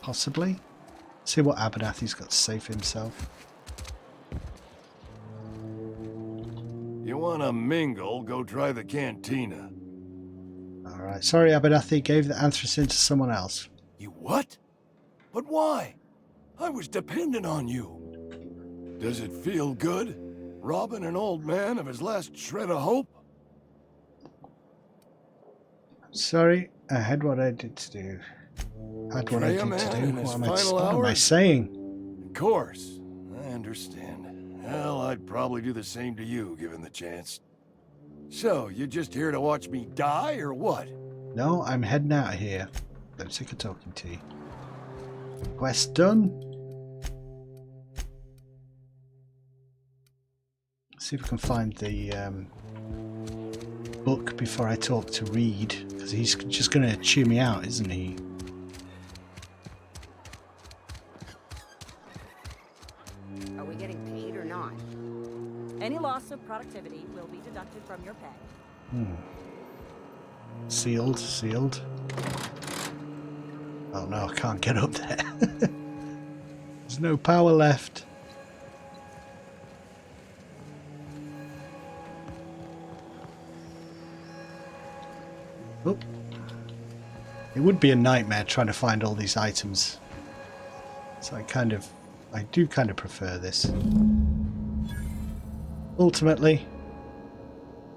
Possibly. See what Abernathy's got to say for himself. You wanna mingle, go try the cantina. Alright, sorry Abernathy, gave the anthracene to someone else. You what? But why? I was dependent on you. Does it feel good? Robbing an old man of his last shred of hope? Sorry, I had what I did to do. Had what I Betray a did to man do. in his What final am I hours? saying? Of course. I understand. Hell, I'd probably do the same to you, given the chance. So, you just here to watch me die, or what? No, I'm heading out of here. I'm sick of talking to you. Quest done. See if we can find the book before I talk to Reed, because he's just going to chew me out, isn't he? Are we getting paid or not? Any loss of productivity will be deducted from your pay. Sealed, sealed. Oh no, I can't get up there. There's no power left. Oh. It would be a nightmare trying to find all these items. So I do kind of prefer this. Ultimately,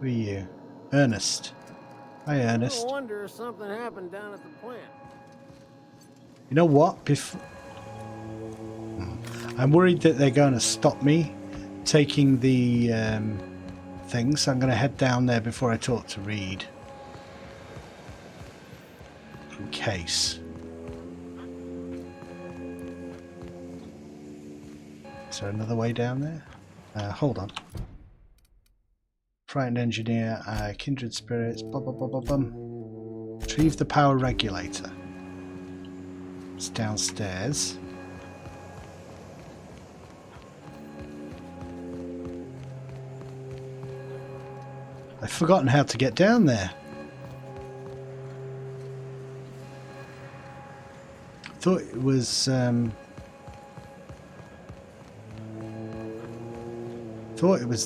who are you? Ernest. Hi Ernest. I wonder if something happened down at the plant. You know what? I'm worried that they're going to stop me taking the thing, so I'm going to head down there before I talk to Reed. In case. Is there another way down there? Hold on. Frightened engineer, kindred spirits, bum bum bum bum bum. Retrieve the power regulator. It's downstairs. I've forgotten how to get down there. I thought it was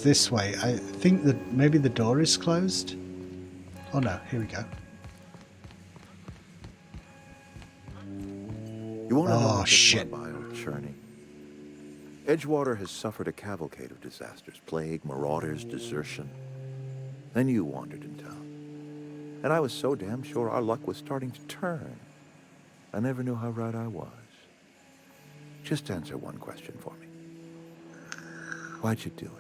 this way. I think that maybe the door is closed. Oh no, here we go. You want to know Oh what shit. Churney? Edgewater has suffered a cavalcade of disasters. Plague, marauders, desertion. Then you wandered in town. And I was so damn sure our luck was starting to turn. I never knew how right I was. Just answer one question for me. Why'd you do it?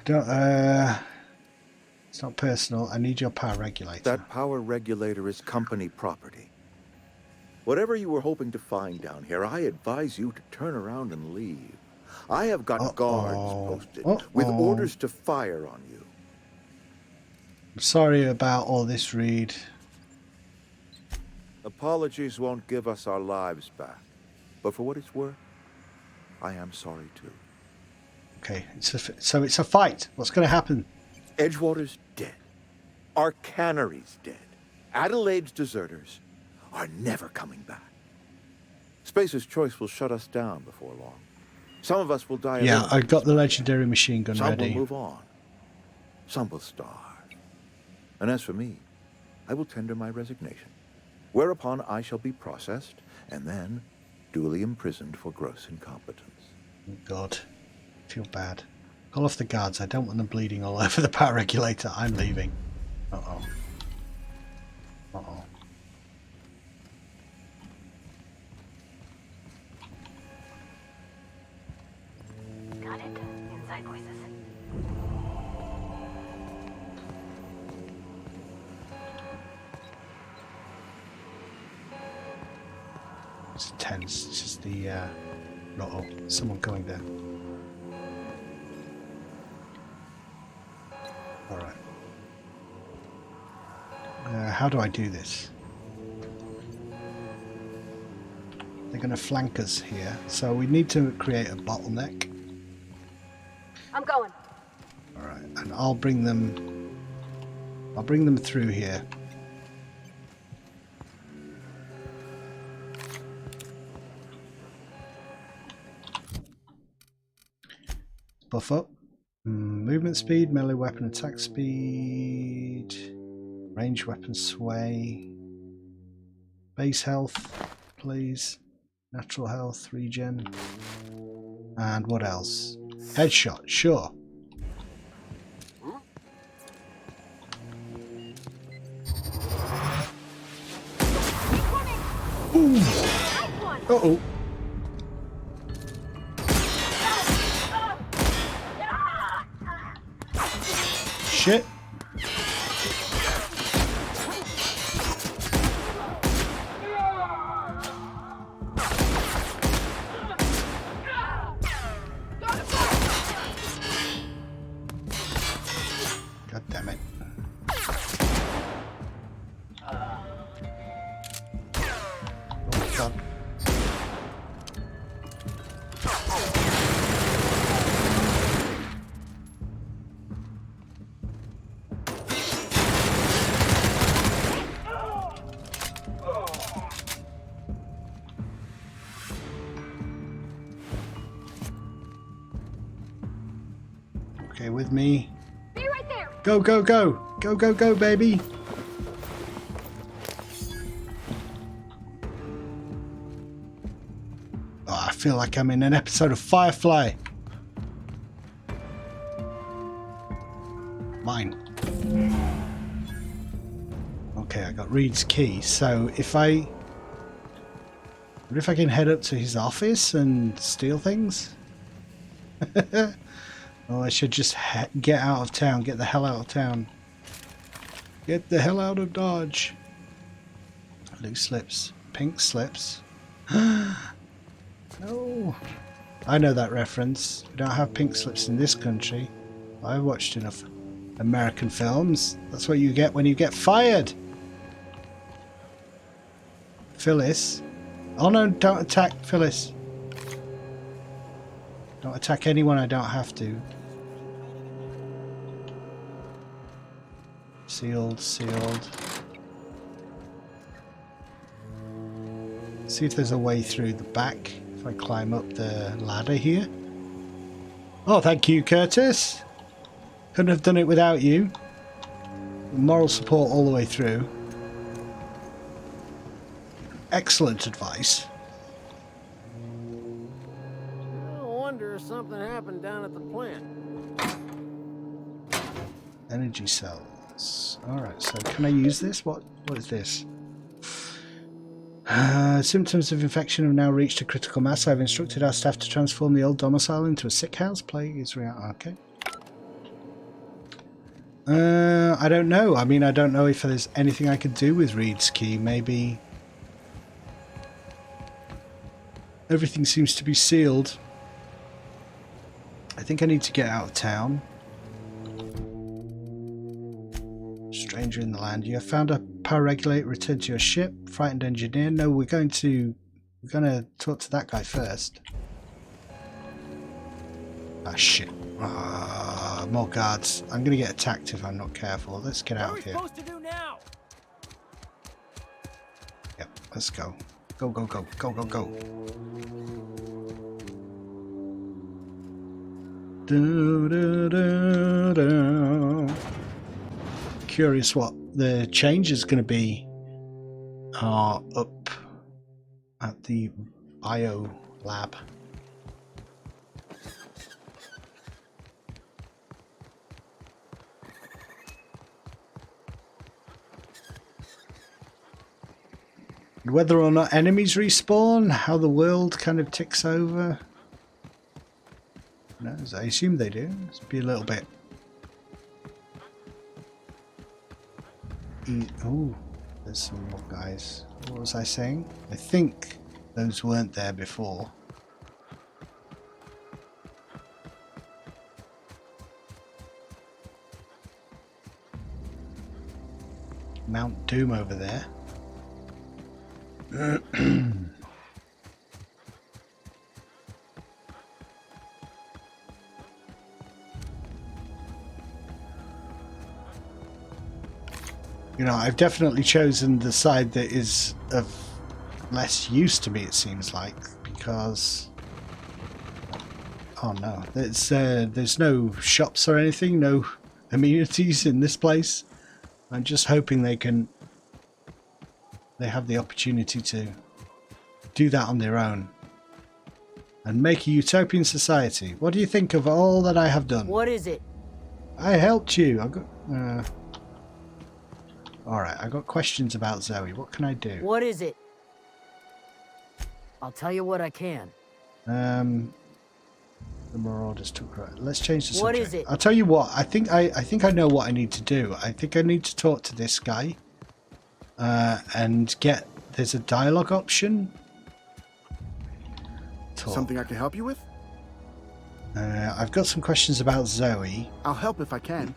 Don't, it's not personal. I need your power regulator. That power regulator is company property. Whatever you were hoping to find down here, I advise you to turn around and leave. I have got guards posted with orders to fire on you. I'm sorry about all this, Reed. Apologies won't give us our lives back. But for what it's worth, I am sorry too. Okay, so it's a fight. What's going to happen? Edgewater's dead. Our cannery's dead. Adelaide's deserters are never coming back. Spacer's Choice will shut us down before long. Some of us will die. Yeah, I got the legendary machine gun ready. ready. Some will move on. Some will starve. And as for me, I will tender my resignation. Whereupon I shall be processed and then duly imprisoned for gross incompetence. Oh God, I feel bad. Call off the guards. I don't want them bleeding all over the power regulator. I'm leaving. Uh-oh. Uh-oh. Got it. Inside voices. It's tense. It's just the uh-oh. Someone going there. Alright. How do I do this? going to flank us here. So we need to create a bottleneck. I'm going. All right, and I'll bring them through here. Buff up. Movement speed, melee weapon attack speed, range weapon sway, base health, please, natural health, regen, and what else? Headshot, sure. Ooh. Uh-oh. Shit. God damn it. Oh, God. Okay, with me. Be right there. Go, go, go! Go, go, go, baby! Oh, I feel like I'm in an episode of Firefly. Mine. Okay, I got Reed's key, so if I can head up to his office and steal things? Oh, I should just get out of town. Get the hell out of town. Get the hell out of Dodge. Blue slips. Pink slips. No. I know that reference. We don't have pink slips in this country. I've watched enough American films. That's what you get when you get fired. Phyllis. Oh no, don't attack Phyllis. Don't attack anyone I don't have to. Sealed, sealed. See if there's a way through the back if I climb up the ladder here. Oh, thank you, Curtis. Couldn't have done it without you. Moral support all the way through. Excellent advice. I wonder if something happened down at the plant. Energy cells. Alright, so can I use this? What is this? Symptoms of infection have now reached a critical mass. I've instructed our staff to transform the old domicile into a sick house. Plague is real. Okay. I don't know. I mean, I don't know if there's anything I could do with Reed's key. Maybe everything seems to be sealed. I think I need to get out of town. Stranger in the land. You have found a power regulator. Return to your ship. Frightened engineer. No, we're going to talk to that guy first. Ah, shit. More guards. I'm going to get attacked if I'm not careful. Let's get out of here. What are we supposed to do now? Yep, let's go. Go, go, go. Go, go, go. Do, do, do, do. Curious what the change is going to be up at the bio lab. Whether or not enemies respawn, how the world kind of ticks over. No, I assume they do. Let's be a little bit. Oh, there's some more guys. What was I saying? I think those weren't there before. Mount Doom over there. You know, I've definitely chosen the side that is of less use to me, it seems like, because... Oh no, there's no shops or anything, no amenities in this place. I'm just hoping they have the opportunity to do that on their own and make a utopian society. What do you think of all that I have done? What is it? I helped you. I got alright, I got questions about Zoe. What can I do? What is it? I'll tell you what I can. The Marauders took right. Let's change the subject. What is it? I'll tell you what. I think I know what I need to do. I think I need to talk to this guy, and get. There's a dialogue option. Talk. Something I can help you with? I've got some questions about Zoe. I'll help if I can.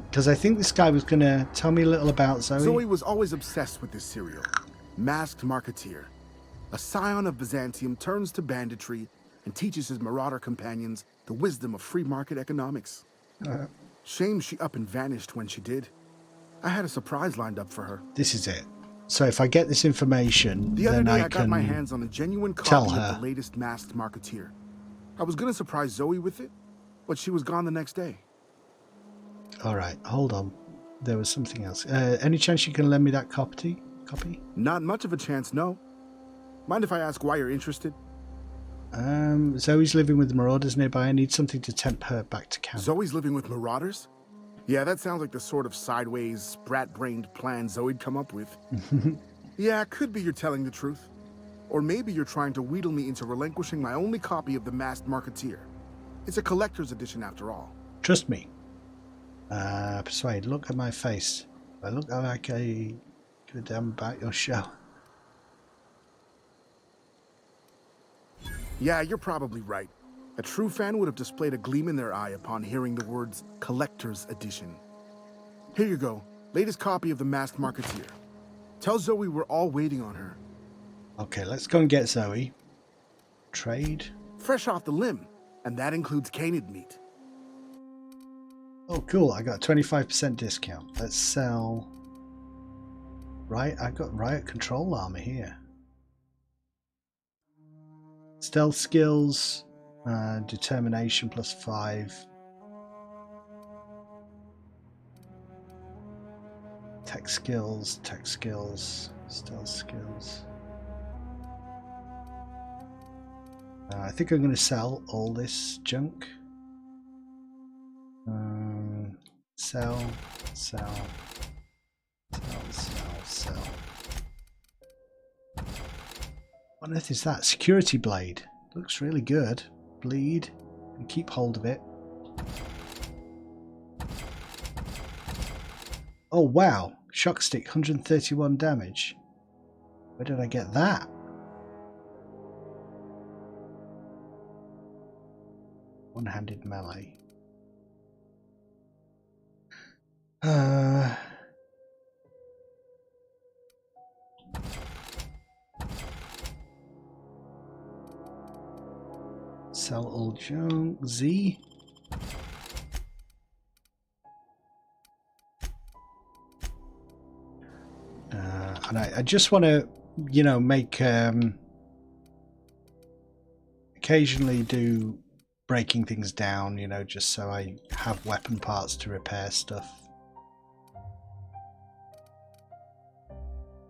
Because I think this guy was going to tell me a little about Zoe. Zoe was always obsessed with this serial. Masked Marketeer. A scion of Byzantium turns to banditry and teaches his marauder companions the wisdom of free market economics. Shame she up and vanished when she did. I had a surprise lined up for her. This is it. So if I get this information, the other then day I can got my hands on a genuine copy of the latest Masked Marketeer. I was going to surprise Zoe with it, but she was gone the next day. Alright, hold on. There was something else. Any chance you can lend me that copy? Not much of a chance, no. Mind if I ask why you're interested? Zoe's living with the Marauders nearby. I need something to tempt her back to camp. Zoe's living with Marauders? Yeah, that sounds like the sort of sideways, sprat-brained plan Zoe'd come up with. Yeah, it could be you're telling the truth. Or maybe you're trying to wheedle me into relinquishing my only copy of the Masked Marketeer. It's a collector's edition after all. Trust me. Persuade, look at my face. I look like I give a damn about your show. Yeah, you're probably right. A true fan would have displayed a gleam in their eye upon hearing the words collector's edition. Here you go. Latest copy of the Masked Marketeer. Tell Zoe we're all waiting on her. Okay, let's go and get Zoe. Trade. Fresh off the limb, and that includes canid meat. Oh, cool. I got a 25% discount. Let's sell. Right, I got riot control armor here. Stealth skills, determination +5. Tech skills, stealth skills. I think I'm going to sell all this junk. Sell. What on earth is that? Security blade. Looks really good. Bleed. And keep hold of it. Oh wow. Shock stick, 131 damage. Where did I get that? One-handed melee. Sell all junk. Z. And I just want to, you know, make occasionally do breaking things down, you know, just so I have weapon parts to repair stuff.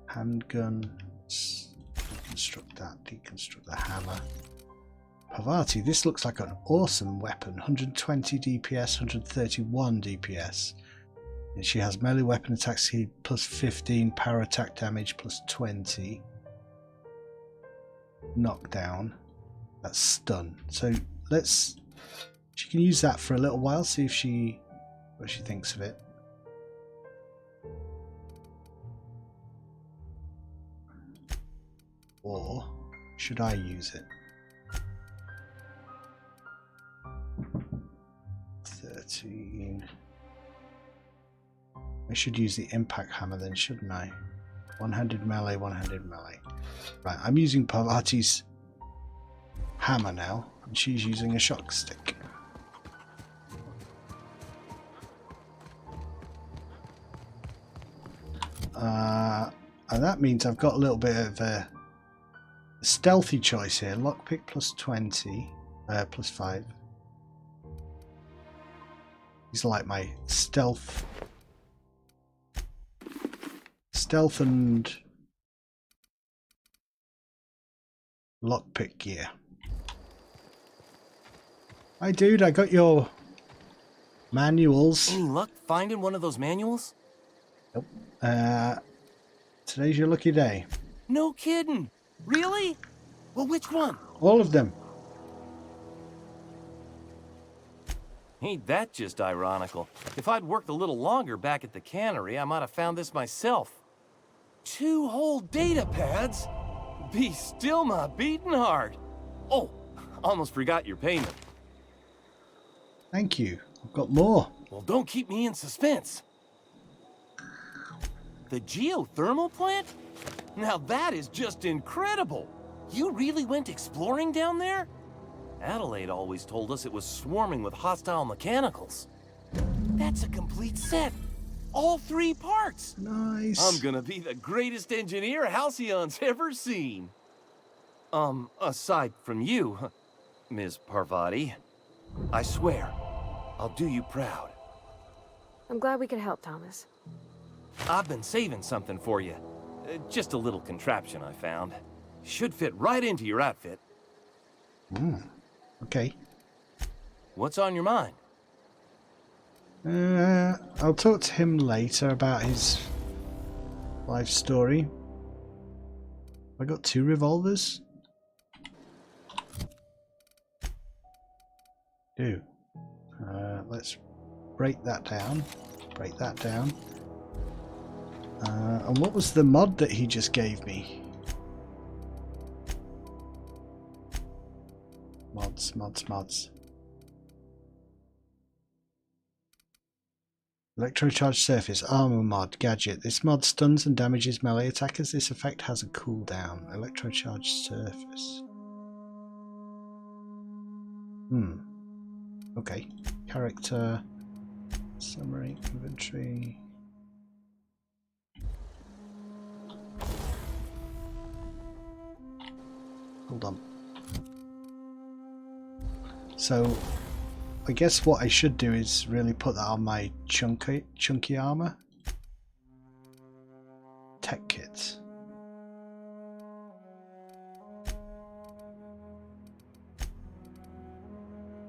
Handgun. Let's deconstruct that. Deconstruct the hammer. Pavati, this looks like an awesome weapon. 120 DPS, 131 DPS. And she has melee weapon attack speed +15, power attack damage +20. Knockdown. That's stun. So let's. She can use that for a little while. See if what she thinks of it. Or should I use it? 13. I should use the impact hammer then, shouldn't I? One-handed melee, one-handed melee. Right, I'm using Pavati's hammer now, and she's using a shock stick. And that means I've got a little bit of a stealthy choice here. Lockpick plus 20, plus 5. These are like my stealth and lockpick gear. Hi dude, I got your manuals. Any luck finding one of those manuals? Nope. Today's your lucky day. No kidding. Really? Well, which one? All of them. Ain't that just ironical? If I'd worked a little longer back at the cannery, I might have found this myself. 2 whole data pads? Be still my beating heart. Oh, almost forgot your payment. Thank you. I've got more. Well, don't keep me in suspense. The geothermal plant? Now that is just incredible. You really went exploring down there? Adelaide always told us it was swarming with hostile mechanicals. That's a complete set. All 3 parts. Nice. I'm gonna be the greatest engineer Halcyon's ever seen. Aside from you, Ms. Parvati. I swear, I'll do you proud. I'm glad we could help, Thomas. I've been saving something for you. Just a little contraption I found. Should fit right into your outfit. Okay. What's on your mind? I'll talk to him later about his life story. I got 2 revolvers. Do. Let's break that down. Break that down. And what was the mod that he just gave me? Mods. Electrocharged surface, armor mod, gadget. This mod stuns and damages melee attackers. This effect has a cooldown. Electrocharged surface. Okay. Character. Summary, inventory. Hold on. So, I guess what I should do is really put that on my chunky armor. Tech kits.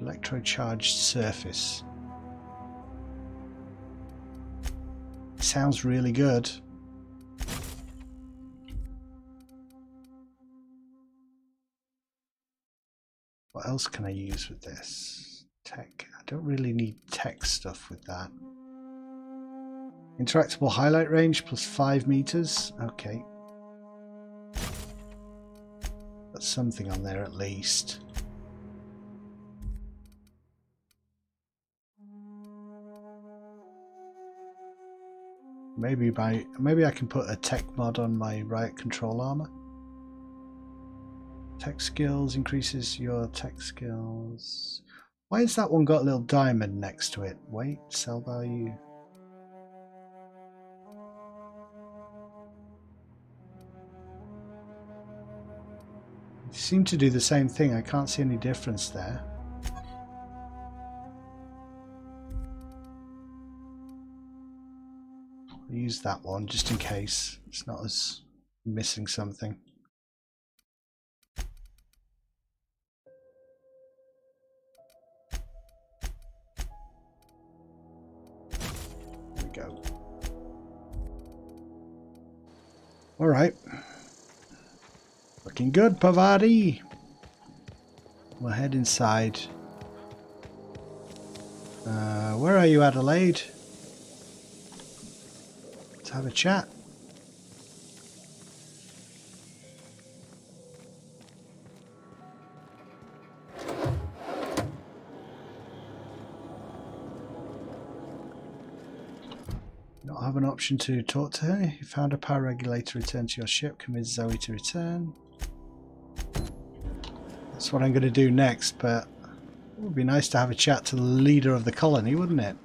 Electrocharged surface. Sounds really good. What else can I use with this? Tech. I don't really need tech stuff with that. Interactable highlight range plus 5 meters. Okay. That's something on there at least. Maybe I can put a tech mod on my riot control armor. Tech skills increases your tech skills. Why has that one got a little diamond next to it? Wait, sell value. They seem to do the same thing. I can't see any difference there. I'll use that one just in case it's not as missing something. Go. All right. Looking good, Parvati. We'll head inside. Where are you, Adelaide? Let's have a chat. Not have an option to talk to her. You found a power regulator. Return to your ship. Convince Zoe to return. That's what I'm going to do next, but it would be nice to have a chat to the leader of the colony, wouldn't it?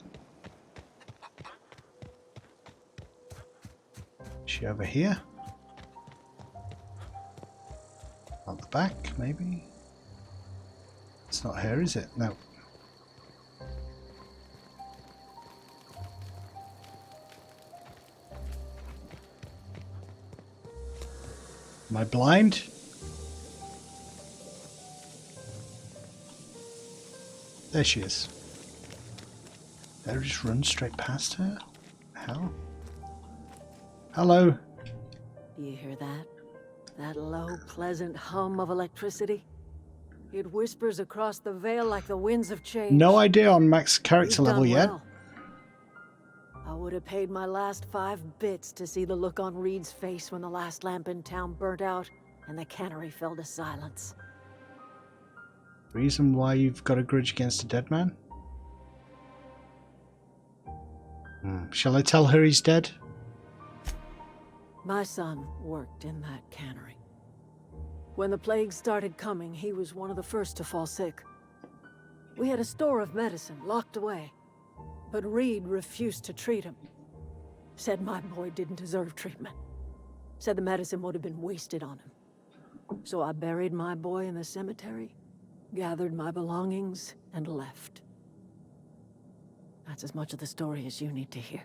she over here? On the back, maybe? It's not her, is it? No. Am I blind? There she is. Did I just run straight past her? Hell? Hello? Do you hear that? That low, pleasant hum of electricity? It whispers across the veil like the winds of change. No idea on max character You've level done yet. well. I would have paid my last 5 bits to see the look on Reed's face when the last lamp in town burnt out and the cannery fell to silence. Reason why you've got a grudge against a dead man? Shall I tell her he's dead? My son worked in that cannery. When the plague started coming, he was one of the first to fall sick. We had a store of medicine locked away, but Reed refused to treat him. Said my boy didn't deserve treatment. Said the medicine would have been wasted on him. So I buried my boy in the cemetery, gathered my belongings, and left. That's as much of the story as you need to hear.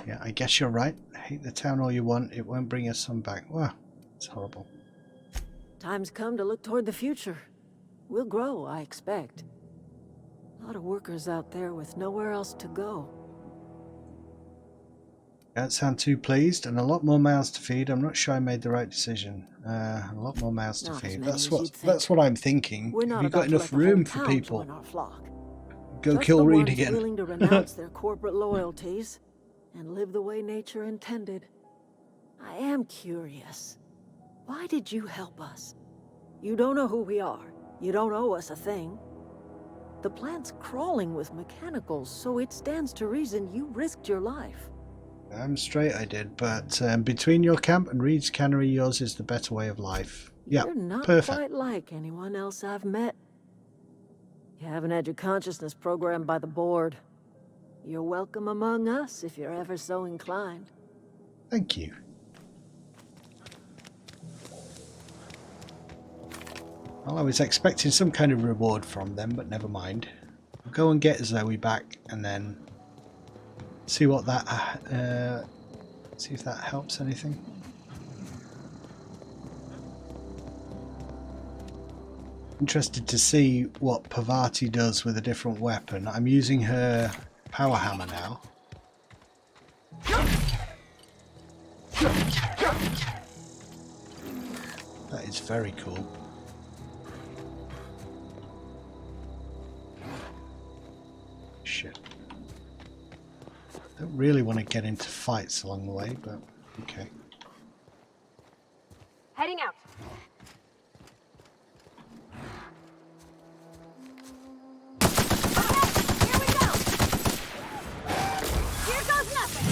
Yeah, I guess you're right. Hate the town all you want, it won't bring your son back. Wow, it's horrible. Time's come to look toward the future. We'll grow, I expect. A lot of workers out there with nowhere else to go. Don't sound too pleased, and a lot more mouths to feed. I'm not sure I made the right decision. A lot more mouths to feed. That's what I'm thinking. Have you got enough room for people? Go Just kill the Reed ones again. willing to renounce their corporate loyalties and live the way nature intended. I am curious. Why did you help us? You don't know who we are. You don't owe us a thing. The plant's crawling with mechanicals, so it stands to reason you risked your life. I'm straight, I did, but between your camp and Reed's cannery, yours is the better way of life. Yeah, You're not perfect. quite like anyone else I've met. You haven't had your consciousness programmed by the board. You're welcome among us if you're ever so inclined. Thank you. Well, I was expecting some kind of reward from them, but never mind. I'll go and get Zoe back and then see what that see if that helps anything. Interested to see what Parvati does with a different weapon. I'm using her power hammer now. That is very cool. Shit. Don't really want to get into fights along the way, but okay. Heading out. Here we go. Here goes nothing.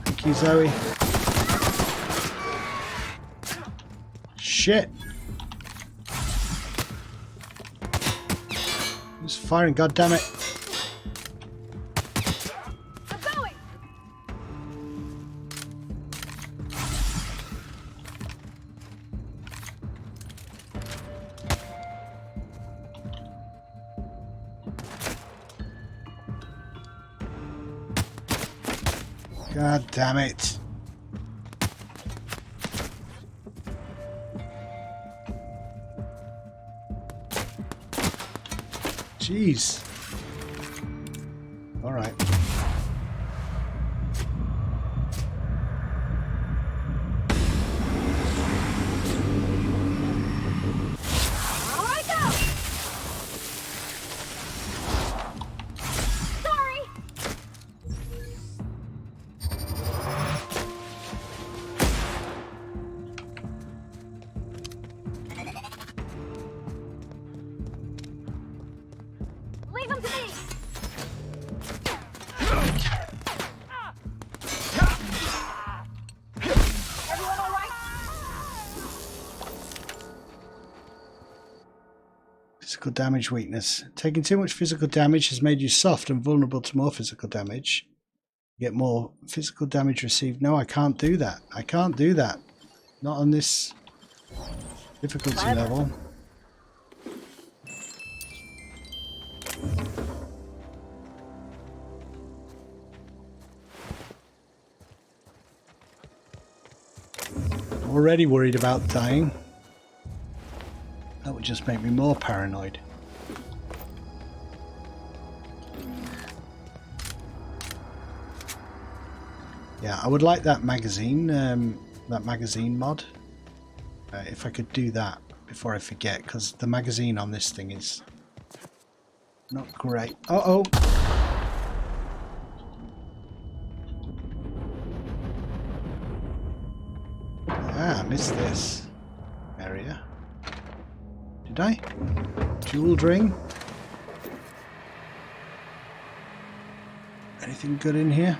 Thank you, Zoe. Shit. Who's firing? God damn it! I'm going. God damn it! Jeez. All right. All right, go. Sorry. Leave them to me. Everyone all right? Physical damage weakness. Taking too much physical damage has made you soft and vulnerable to more physical damage. Get more physical damage received. No, I can't do that. I can't do that. Not on this difficulty level. Already worried about dying. That would just make me more paranoid. Yeah, I would like that magazine mod. If I could do that before I forget, because the magazine on this thing is not great. Uh-oh! Ah, I missed this area. Did I? Jeweled ring? Anything good in here?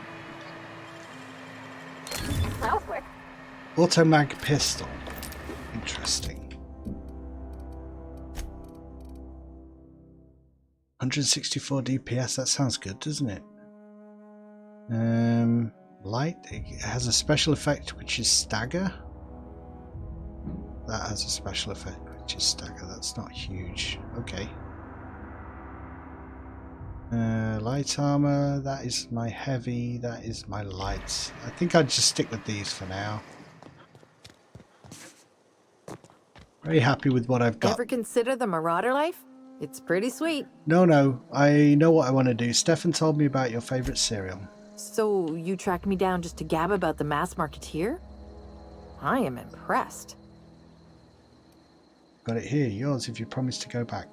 That was quick. Automag pistol. Interesting. 164 DPS, that sounds good, doesn't it? Light, it has a special effect which is stagger. That has a special effect which is stagger, that's not huge. Okay. Light armor, that is my heavy, that is my light. I think I'd just stick with these for now. Very happy with what I've got. Ever consider the Marauder life? It's pretty sweet. No, I know what I want to do. Stefan told me about your favorite cereal. So you tracked me down just to gab about the mass marketeer? I am impressed. Got it here, yours if you promise to go back.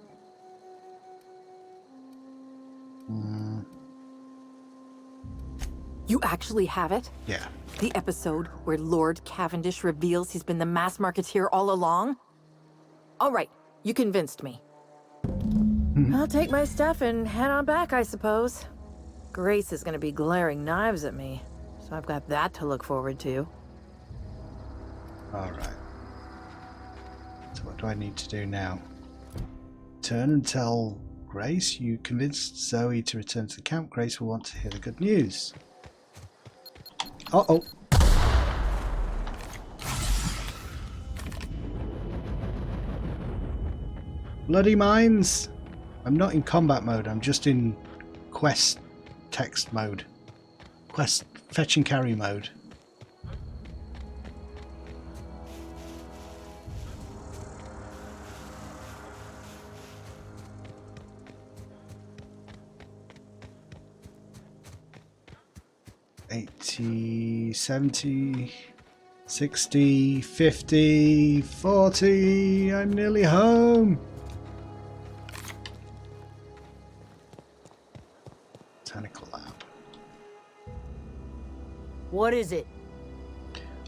You actually have it? Yeah. The episode where Lord Cavendish reveals he's been the mass marketeer all along? All right, you convinced me. I'll take my stuff and head on back, I suppose. Grace is going to be glaring knives at me, so I've got that to look forward to. Alright. So what do I need to do now? Turn and tell Grace you convinced Zoe to return to the camp. Grace will want to hear the good news. Uh-oh. Bloody mines! I'm not in combat mode, I'm just in quest text mode. Quest fetch and carry mode. $80, $70, $60, $50, $40. I'm nearly home. Botanical lab. What is it?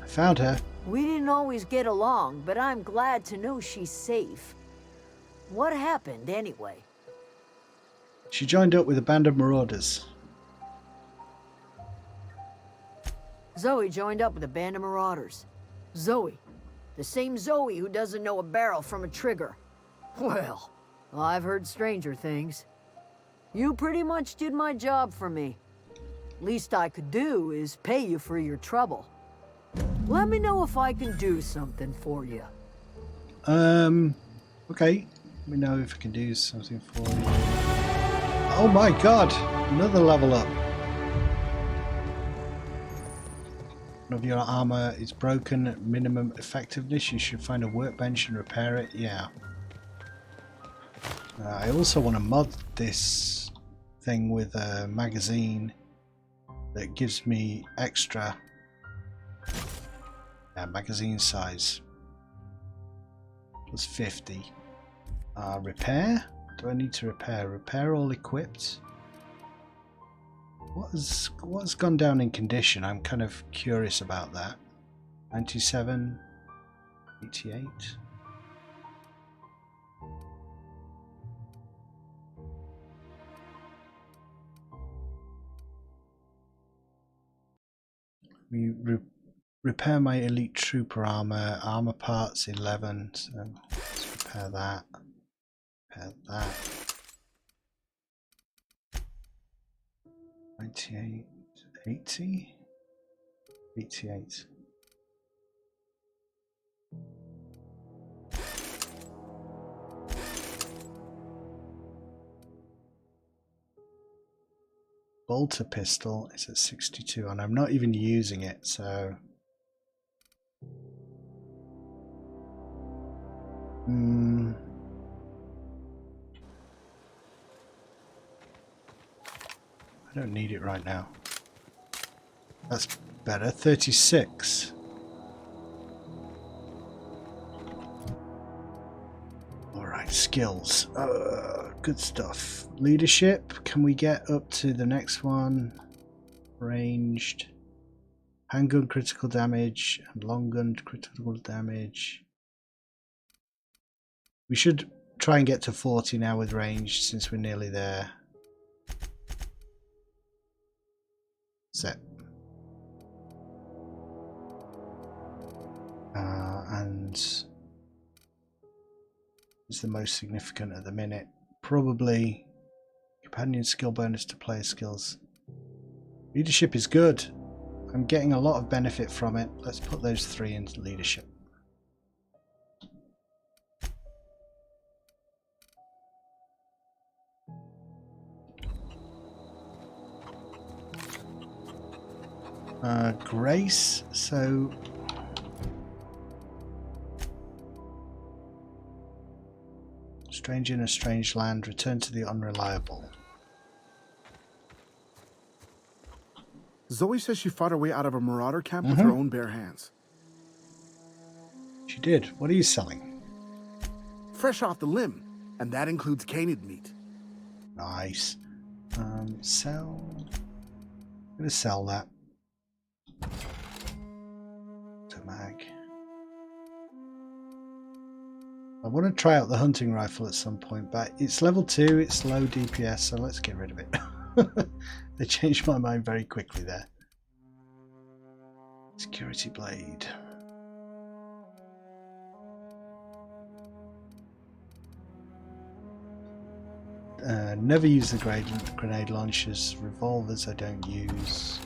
I found her. We didn't always get along, but I'm glad to know she's safe. What happened, anyway? She joined up with a band of marauders. Zoe joined up with a band of marauders. Zoe. The same Zoe who doesn't know a barrel from a trigger. Well, I've heard stranger things. You pretty much did my job for me. Least I could do is pay you for your trouble. Let me know if I can do something for you. Okay. Let me know if I can do something for you. Oh my god! Another level up. One of your armor is broken at minimum effectiveness. You should find a workbench and repair it. Yeah. I also want to mod this thing with a magazine that gives me extra magazine size. Plus 50. Repair? Do I need to repair? Repair all equipped? What's gone down in condition? I'm kind of curious about that. 97, 88. Repair my elite trooper armor. Armor parts 11. So let's repair that. Repair that. 98, 80, 88. Bolter pistol is at 62, and I'm not even using it, so I don't need it right now. That's better. 36. Alright, skills. Good stuff. Leadership. Can we get up to the next one? Ranged. Handgun critical damage and long gun critical damage. We should try and get to 40 now with ranged since we're nearly there. Set. And is the most significant at the minute. Probably companion skill bonus to player skills. Leadership is good. I'm getting a lot of benefit from it. Let's put those 3 into leadership. Grace, so strange in a strange land, return to the unreliable. Zoe says she fought her way out of a marauder camp with her own bare hands. She did. What are you selling? Fresh off the limb, and that includes canid meat. Nice. Sell. I'm gonna sell that. To mag. I want to try out the hunting rifle at some point, but it's level 2, it's low DPS, so let's get rid of it. They changed my mind very quickly there. Security blade. Never use the grenade launchers. Revolvers I don't use.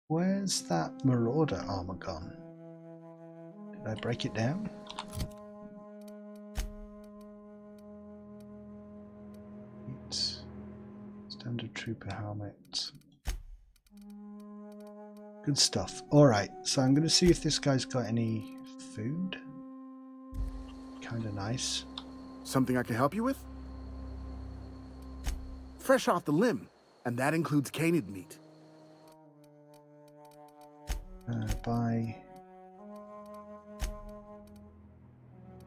Where's that Marauder armor gone? Did I break it down? Standard trooper helmet. Good stuff. Alright, so I'm going to see if this guy's got any food. Kind of nice. Something I can help you with? Fresh off the limb, and that includes canid meat. Buy.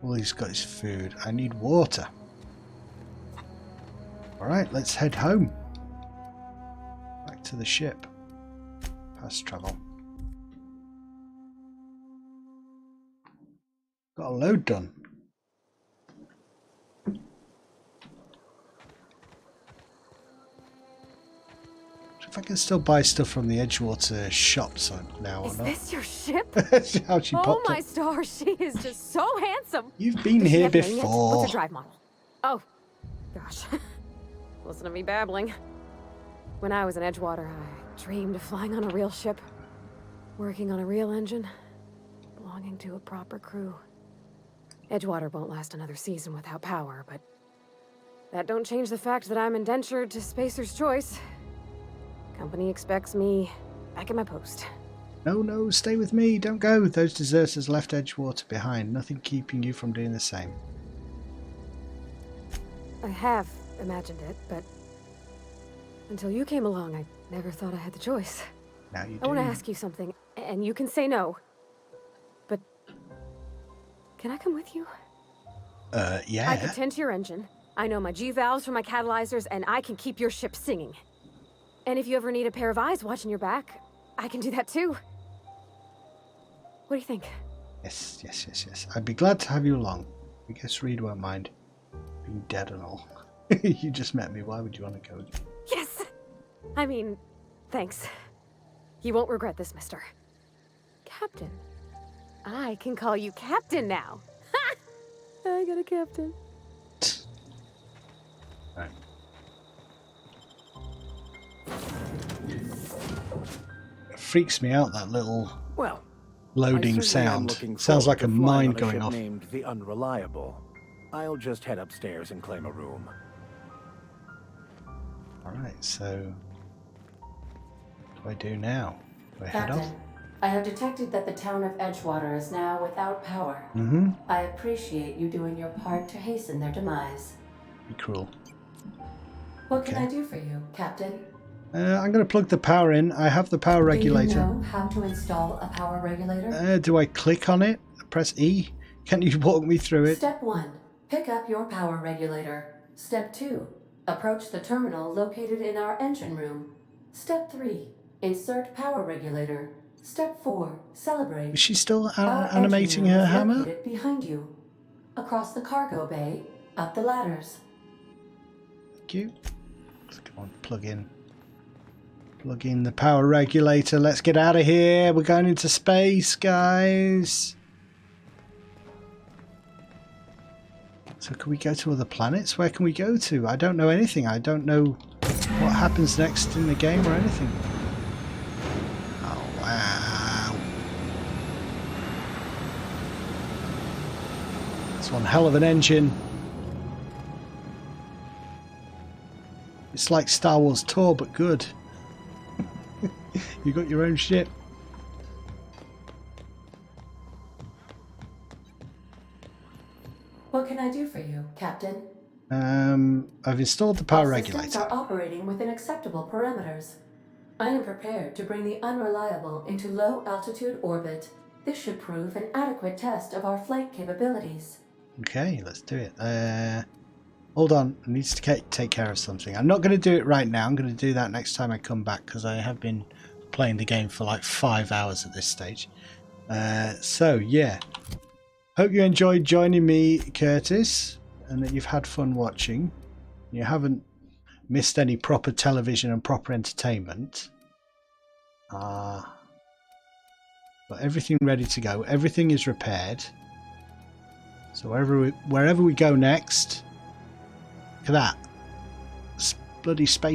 All he's got is food. I need water. Alright, let's head home. Back to the ship. Fast travel. Got a load done. If I can still buy stuff from the Edgewater shops now or not. Is this your ship? How she oh popped my up. stars, she is just so handsome. You've been Does she here have a name yet? before. What's the drive model? Oh, gosh. Listen to me babbling. When I was in Edgewater, I dreamed of flying on a real ship, working on a real engine, belonging to a proper crew. Edgewater won't last another season without power, but that don't change the fact that I'm indentured to Spacer's Choice. Company expects me back at my post. No, stay with me. Don't go. Those deserters left Edgewater behind. Nothing keeping you from doing the same. I have imagined it, but until you came along, I never thought I had the choice. Now you do. I want to ask you something, and you can say no. But can I come with you? Yeah. I can tend to your engine. I know my G-valves for my catalyzers, and I can keep your ship singing. And if you ever need a pair of eyes watching your back, I can do that too. What do you think? Yes. I'd be glad to have you along. I guess Reed won't mind being dead and all. You just met me. Why would you want to go? Yes! I mean, thanks. You won't regret this, mister. Captain. I can call you Captain now. Ha! I got a captain. Right. It freaks me out, that little loading sound. Sounds like a mine going off. Named the Unreliable. I'll just head upstairs and claim a room. Alright, so what do I do now? Do I head Captain, off? I have detected that the town of Edgewater is now without power. Mm-hmm. I appreciate you doing your part to hasten their demise. Be cruel. What can I do for you, Captain? I'm going to plug the power in. I have the power regulator. Do you know how to install a power regulator? Do I click on it? Press E? Can you walk me through it? Step 1. Pick up your power regulator. Step 2. Approach the terminal located in our engine room. Step 3. Insert power regulator. Step 4. Celebrate. Is she still Our animating engine room her is hammer? located behind you. Across the cargo bay, up the ladders. Thank you. Let's come on, plug in. Plug in the power regulator. Let's get out of here. We're going into space, guys. So can we go to other planets? Where can we go to? I don't know anything. I don't know what happens next in the game or anything. Oh, wow. It's one hell of an engine. It's like Star Wars Tour, but good. You got your own ship. What can I do for you, Captain? I've installed the power Our systems regulator. are operating within acceptable parameters. I am prepared to bring the Unreliable into low-altitude orbit. This should prove an adequate test of our flight capabilities. Okay, let's do it. Hold on, I need to take care of something. I'm not going to do it right now. I'm going to do that next time I come back because I have been playing the game for like 5 hours at this stage. So, yeah. Hope you enjoyed joining me, Curtis, and that you've had fun watching. You haven't missed any proper television and proper entertainment. But everything ready to go. Everything is repaired. So wherever we go next, look at that. Bloody space